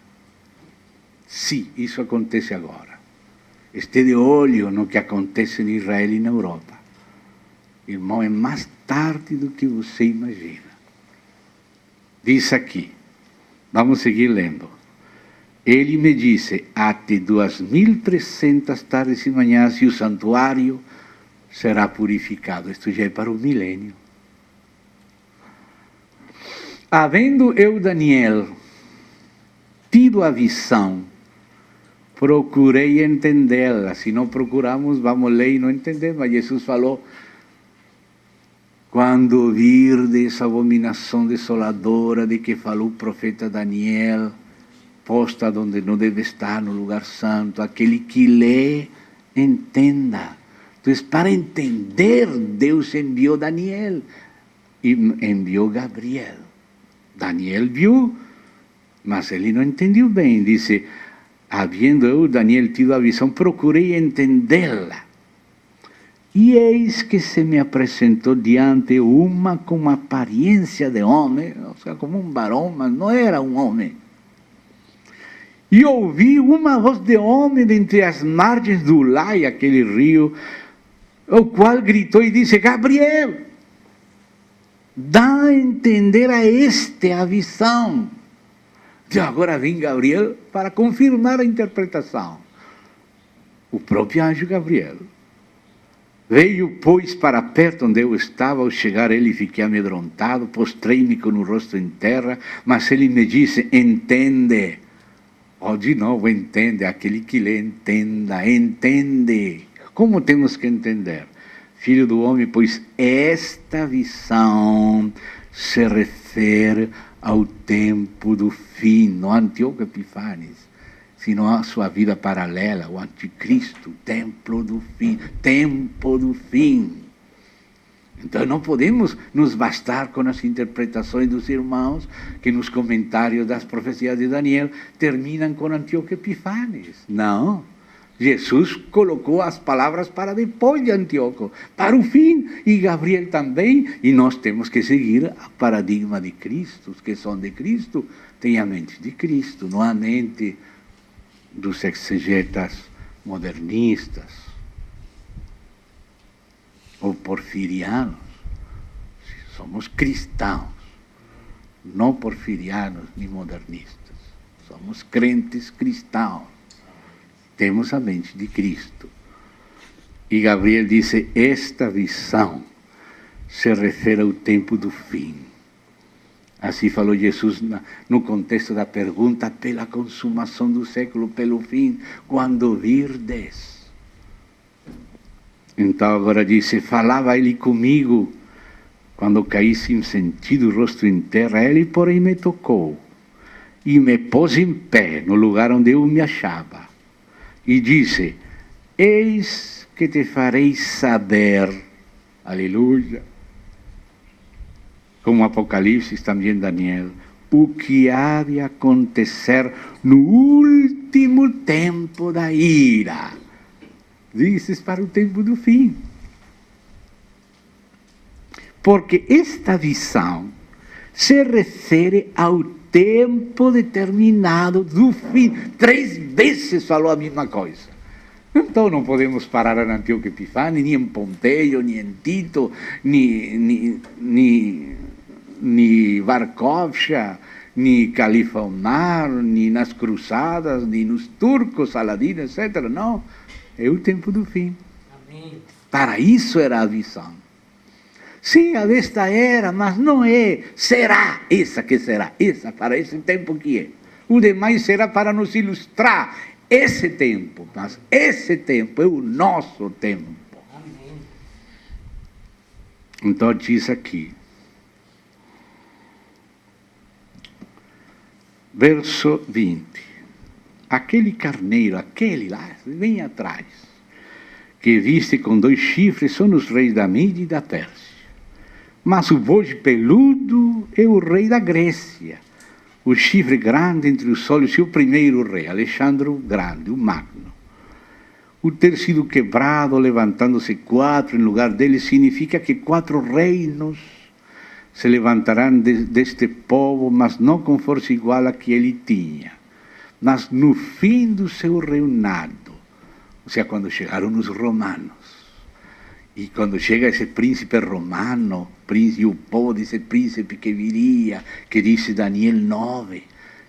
S1: Sim, isso acontece agora. Esteja de olho no que acontece em Israel e na Europa. Irmão, é mais tarde do que você imagina. Diz aqui, vamos seguir lendo. Ele me disse, até 2300 tardes e manhãs, e o santuário será purificado. Isto já é para o milênio. Havendo eu, Daniel, tido a visão, procurei entendê-la. Se não procuramos, vamos ler e não entendemos. Mas Jesus falou, quando virdes a abominação desoladora de que falou o profeta Daniel, posta onde não deve estar, no lugar santo, aquele que lê, entenda. Então, para entender, Deus enviou Daniel e enviou Gabriel. Daniel viu, mas ele não entendeu bem. Disse, havendo eu, Daniel, tido a visão, procurei entendê-la. E eis que se me apresentou diante uma com aparência de homem, ou seja, como um varão, mas não era um homem. E ouvi uma voz de homem dentre as margens do Ulai, aquele rio, o qual gritou e disse, Gabriel, dá a entender a este a visão. E agora vem Gabriel para confirmar a interpretação. O próprio anjo Gabriel. Veio, pois, para perto onde eu estava. Ao chegar ele, fiquei amedrontado, postrei-me com o rosto em terra, mas ele me disse, entende. De novo, entende, aquele que lê, entenda, entende. Como temos que entender? Filho do homem, pois esta visão se refere ao tempo do fim, não a Antíoco Epífanes, sino a sua vida paralela, o anticristo, templo do fim, tempo do fim. Então não podemos nos bastar com as interpretações dos irmãos que nos comentários das profecias de Daniel terminam com Antíoco Epífanes. Não. Jesus colocou as palavras para depois de Antíoco, para o fim, e Gabriel também, e nós temos que seguir o paradigma de Cristo. Os que são de Cristo têm a mente de Cristo, não a mente dos exegetas modernistas ou porfirianos. Somos cristãos, não porfirianos nem modernistas. Somos crentes cristãos. Temos a mente de Cristo. E Gabriel disse, esta visão se refere ao tempo do fim. Assim falou Jesus no contexto da pergunta, pela consumação do século, pelo fim, quando virdes. Então agora disse, falava ele comigo, quando caí sem sentido, rosto em terra, ele porém me tocou, e me pôs em pé, no lugar onde eu me achava, e disse, eis que te farei saber, aleluia, como Apocalipse, também Daniel, o que há de acontecer no último tempo da ira. Dizes para o tempo do fim. Porque esta visão se refere ao tempo determinado do fim. 3 vezes falou a mesma coisa. Então não podemos parar em Antíoco Epifânio, nem em Pompeio, nem em Tito, nem Bar Kokhba, nem Califa Omar, nem nas cruzadas, nem nos turcos, Saladino, etc. Não, é o tempo do fim. Amém. Para isso era a visão. Sim, a besta era, mas não é. Será essa que será, essa para esse tempo que é. O demais será para nos ilustrar esse tempo, mas esse tempo é o nosso tempo. Amém. Então diz aqui, verso 20, aquele carneiro, aquele lá, bem atrás, que viste com 2 chifres, são os reis da Mídia e da Pérsia. Mas o bode peludo é o rei da Grécia. O chifre grande entre os olhos é o primeiro rei, Alexandre o Grande, o Magno. O ter sido quebrado, levantando-se 4 em lugar dele, significa que 4 reinos se levantarão deste povo, mas não com força igual a que ele tinha. Mas no fim do seu reinado, ou seja, quando chegaram os romanos, e quando chega esse príncipe romano, e o povo desse príncipe que viria, que disse Daniel 9,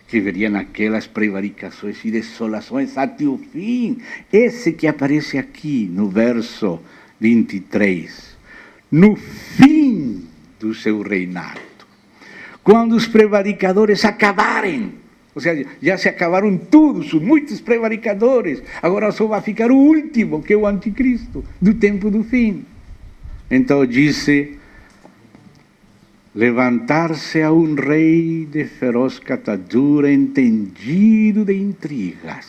S1: que veria naquelas prevaricações e desolações até o fim. Esse que aparece aqui no verso 23. No fim do seu reinado. Quando os prevaricadores acabarem, ou seja, já se acabaram todos, muitos prevaricadores, agora só vai ficar o último, que é o anticristo, do tempo do fim. Então disse, levantar-se a um rei de feroz catadura, entendido de intrigas.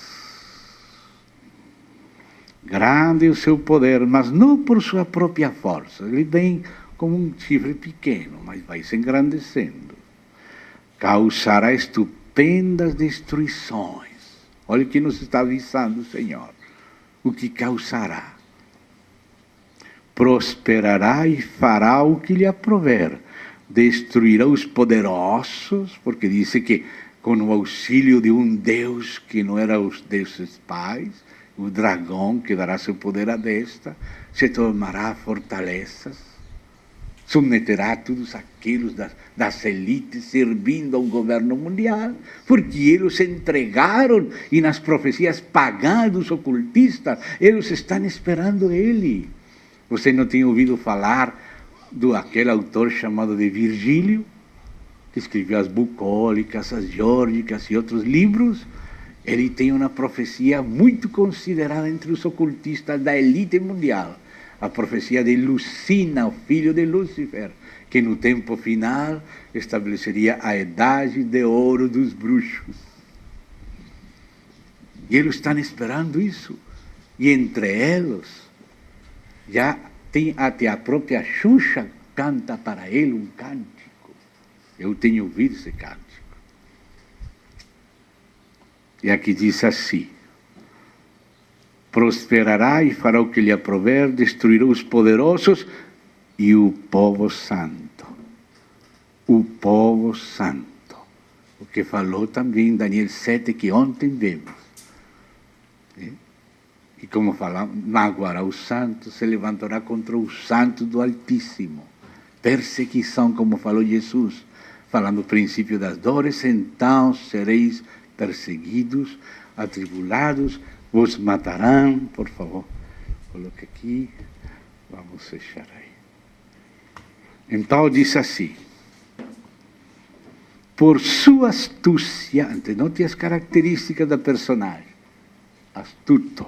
S1: Grande é o seu poder, mas não por sua própria força. Ele vem como um chifre pequeno, mas vai se engrandecendo. Causará estupendas destruições. Olha o que nos está avisando o Senhor. O que causará. Prosperará e fará o que lhe aprover. Destruirá os poderosos, porque disse que com o auxílio de um Deus que não era os deuses pais, o dragão que dará seu poder à besta, se tomará fortalezas, submeterá todos aqueles das elites servindo ao governo mundial, porque eles se entregaram e nas profecias pagãs dos ocultistas, eles estão esperando ele. Você não tem ouvido falar daquele autor chamado de Virgílio, que escreveu as bucólicas, as geórgicas e outros livros? Ele tem uma profecia muito considerada entre os ocultistas da elite mundial. A profecia de Lucina, o filho de Lúcifer, que no tempo final estabeleceria a idade de ouro dos bruxos. E eles estão esperando isso. E entre eles, já tem até a própria Xuxa canta para ele um cântico. Eu tenho ouvido esse cântico. E aqui diz assim, prosperará e fará o que lhe aprover, destruirá os poderosos e o povo santo. O povo santo. O que falou também em Daniel 7, que ontem vimos. E como falamos, magoará o santo, se levantará contra o santo do Altíssimo. Perseguição, como falou Jesus, falando o princípio das dores, então sereis perseguidos, atribulados, vos matarão, por favor, coloque aqui, vamos fechar aí. Então diz assim, por sua astúcia, note as características da personagem, astuto,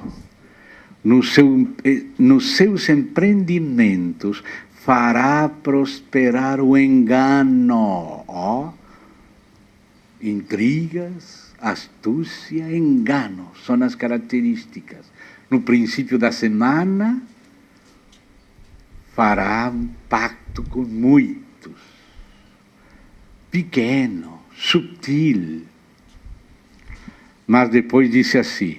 S1: nos seus empreendimentos fará prosperar o engano, intrigas, astúcia, engano, são as características. No princípio da semana, fará um pacto com muitos. pequeno, sutil. Mas depois disse assim: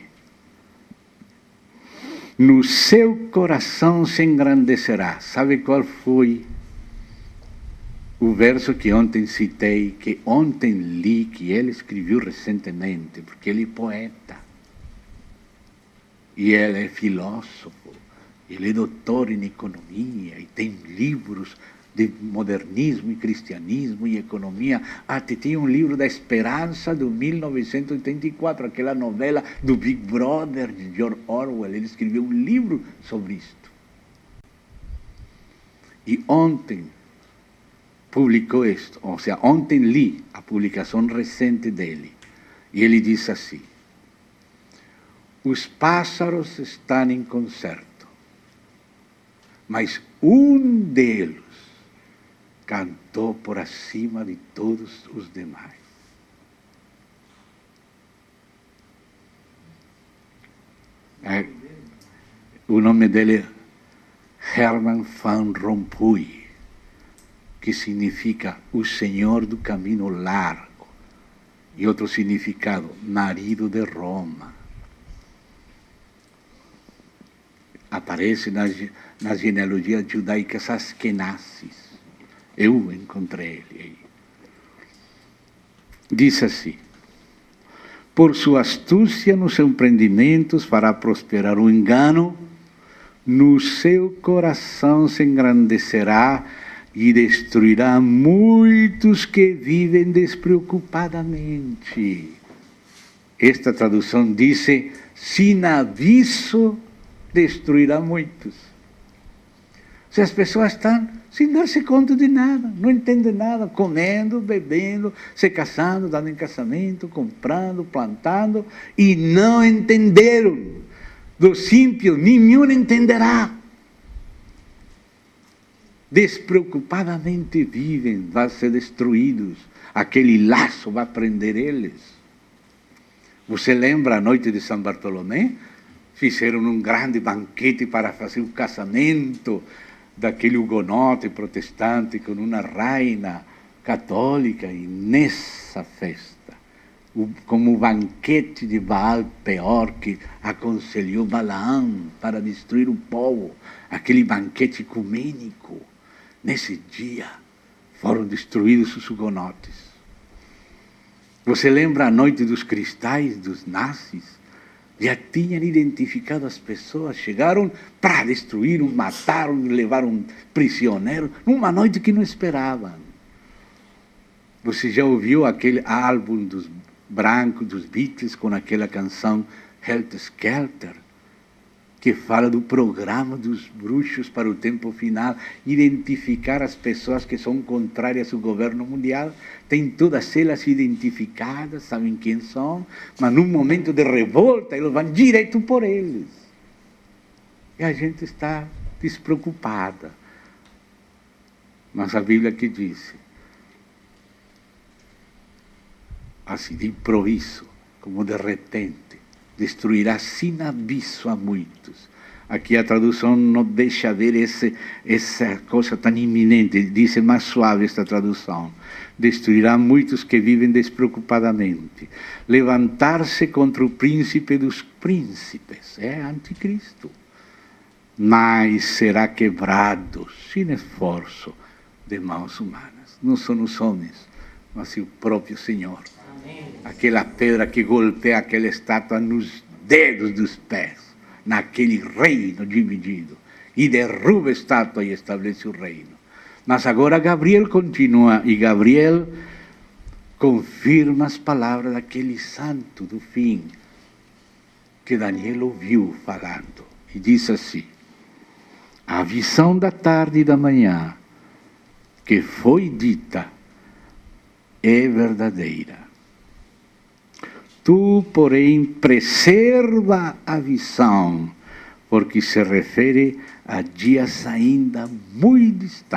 S1: no seu coração se engrandecerá. Sabe qual foi o verso que ontem citei, que ontem li, que ele escreveu recentemente, porque ele é poeta, e ele é filósofo, ele é doutor em economia, e tem livros de modernismo e cristianismo e economia. Até tem um livro da Esperança de 1984, aquela novela do Big Brother de George Orwell. Ele escreveu um livro sobre isto. E ontem publicou isto, ou seja, ontem li a publicação recente dele. E ele disse assim: os pássaros estão em concerto, mas um deles cantou por acima de todos os demais. O nome dele é Herman van Rompuy, que significa o Senhor do caminho largo, e outro significado, marido de Roma. Aparece nas genealogias judaicas askenazes. Eu encontrei ele aí. Diz assim: por sua astúcia nos empreendimentos fará prosperar o engano, no seu coração se engrandecerá e destruirá muitos que vivem despreocupadamente. Esta tradução diz: sem aviso destruirá muitos. Se as pessoas estão sem dar-se conta de nada, não entendem nada, comendo, bebendo, se casando, dando em casamento, comprando, plantando, e não entenderam. Dos ímpios, nenhum entenderá. Despreocupadamente vivem, vão ser destruídos. Aquele laço vai prender eles. Você lembra a noite de São Bartolomé? Fizeram um grande banquete para fazer um casamento daquele hugonote protestante com uma rainha católica, e nessa festa, como o banquete de Baal Peor, que aconselhou Balaão para destruir o povo, aquele banquete ecumênico, nesse dia foram destruídos os hugonotes. Você lembra a noite dos cristais, dos nazis? Já tinham identificado as pessoas, chegaram para destruir, mataram, levaram prisioneiros, numa noite que não esperavam. Você já ouviu aquele álbum dos brancos, dos Beatles, com aquela canção Helter Skelter, que fala do programa dos bruxos para o tempo final, identificar as pessoas que são contrárias ao governo mundial? Tem todas elas identificadas, sabem quem são, mas num momento de revolta eles vão direto por eles. E a gente está despreocupada. Mas a Bíblia que diz, assim, de improviso, como de repente, destruirá sem aviso a muitos. Aqui a tradução não deixa ver essa coisa tão iminente, diz mais suave esta tradução. Destruirá muitos que vivem despreocupadamente. Levantar-se contra o príncipe dos príncipes, é anticristo. Mas será quebrado, sem esforço, de mãos humanas. Não são os homens, mas o próprio Senhor. Aquela pedra que golpeia aquela estátua nos dedos dos pés, naquele reino dividido, e derruba a estátua e estabelece o reino. Mas agora Gabriel continua, e Gabriel confirma as palavras daquele santo do fim, que Daniel ouviu falando, e diz assim: a visão da tarde e da manhã, que foi dita, é verdadeira. Tu, porém, preserva a visão, porque se refere a dias ainda muito distantes.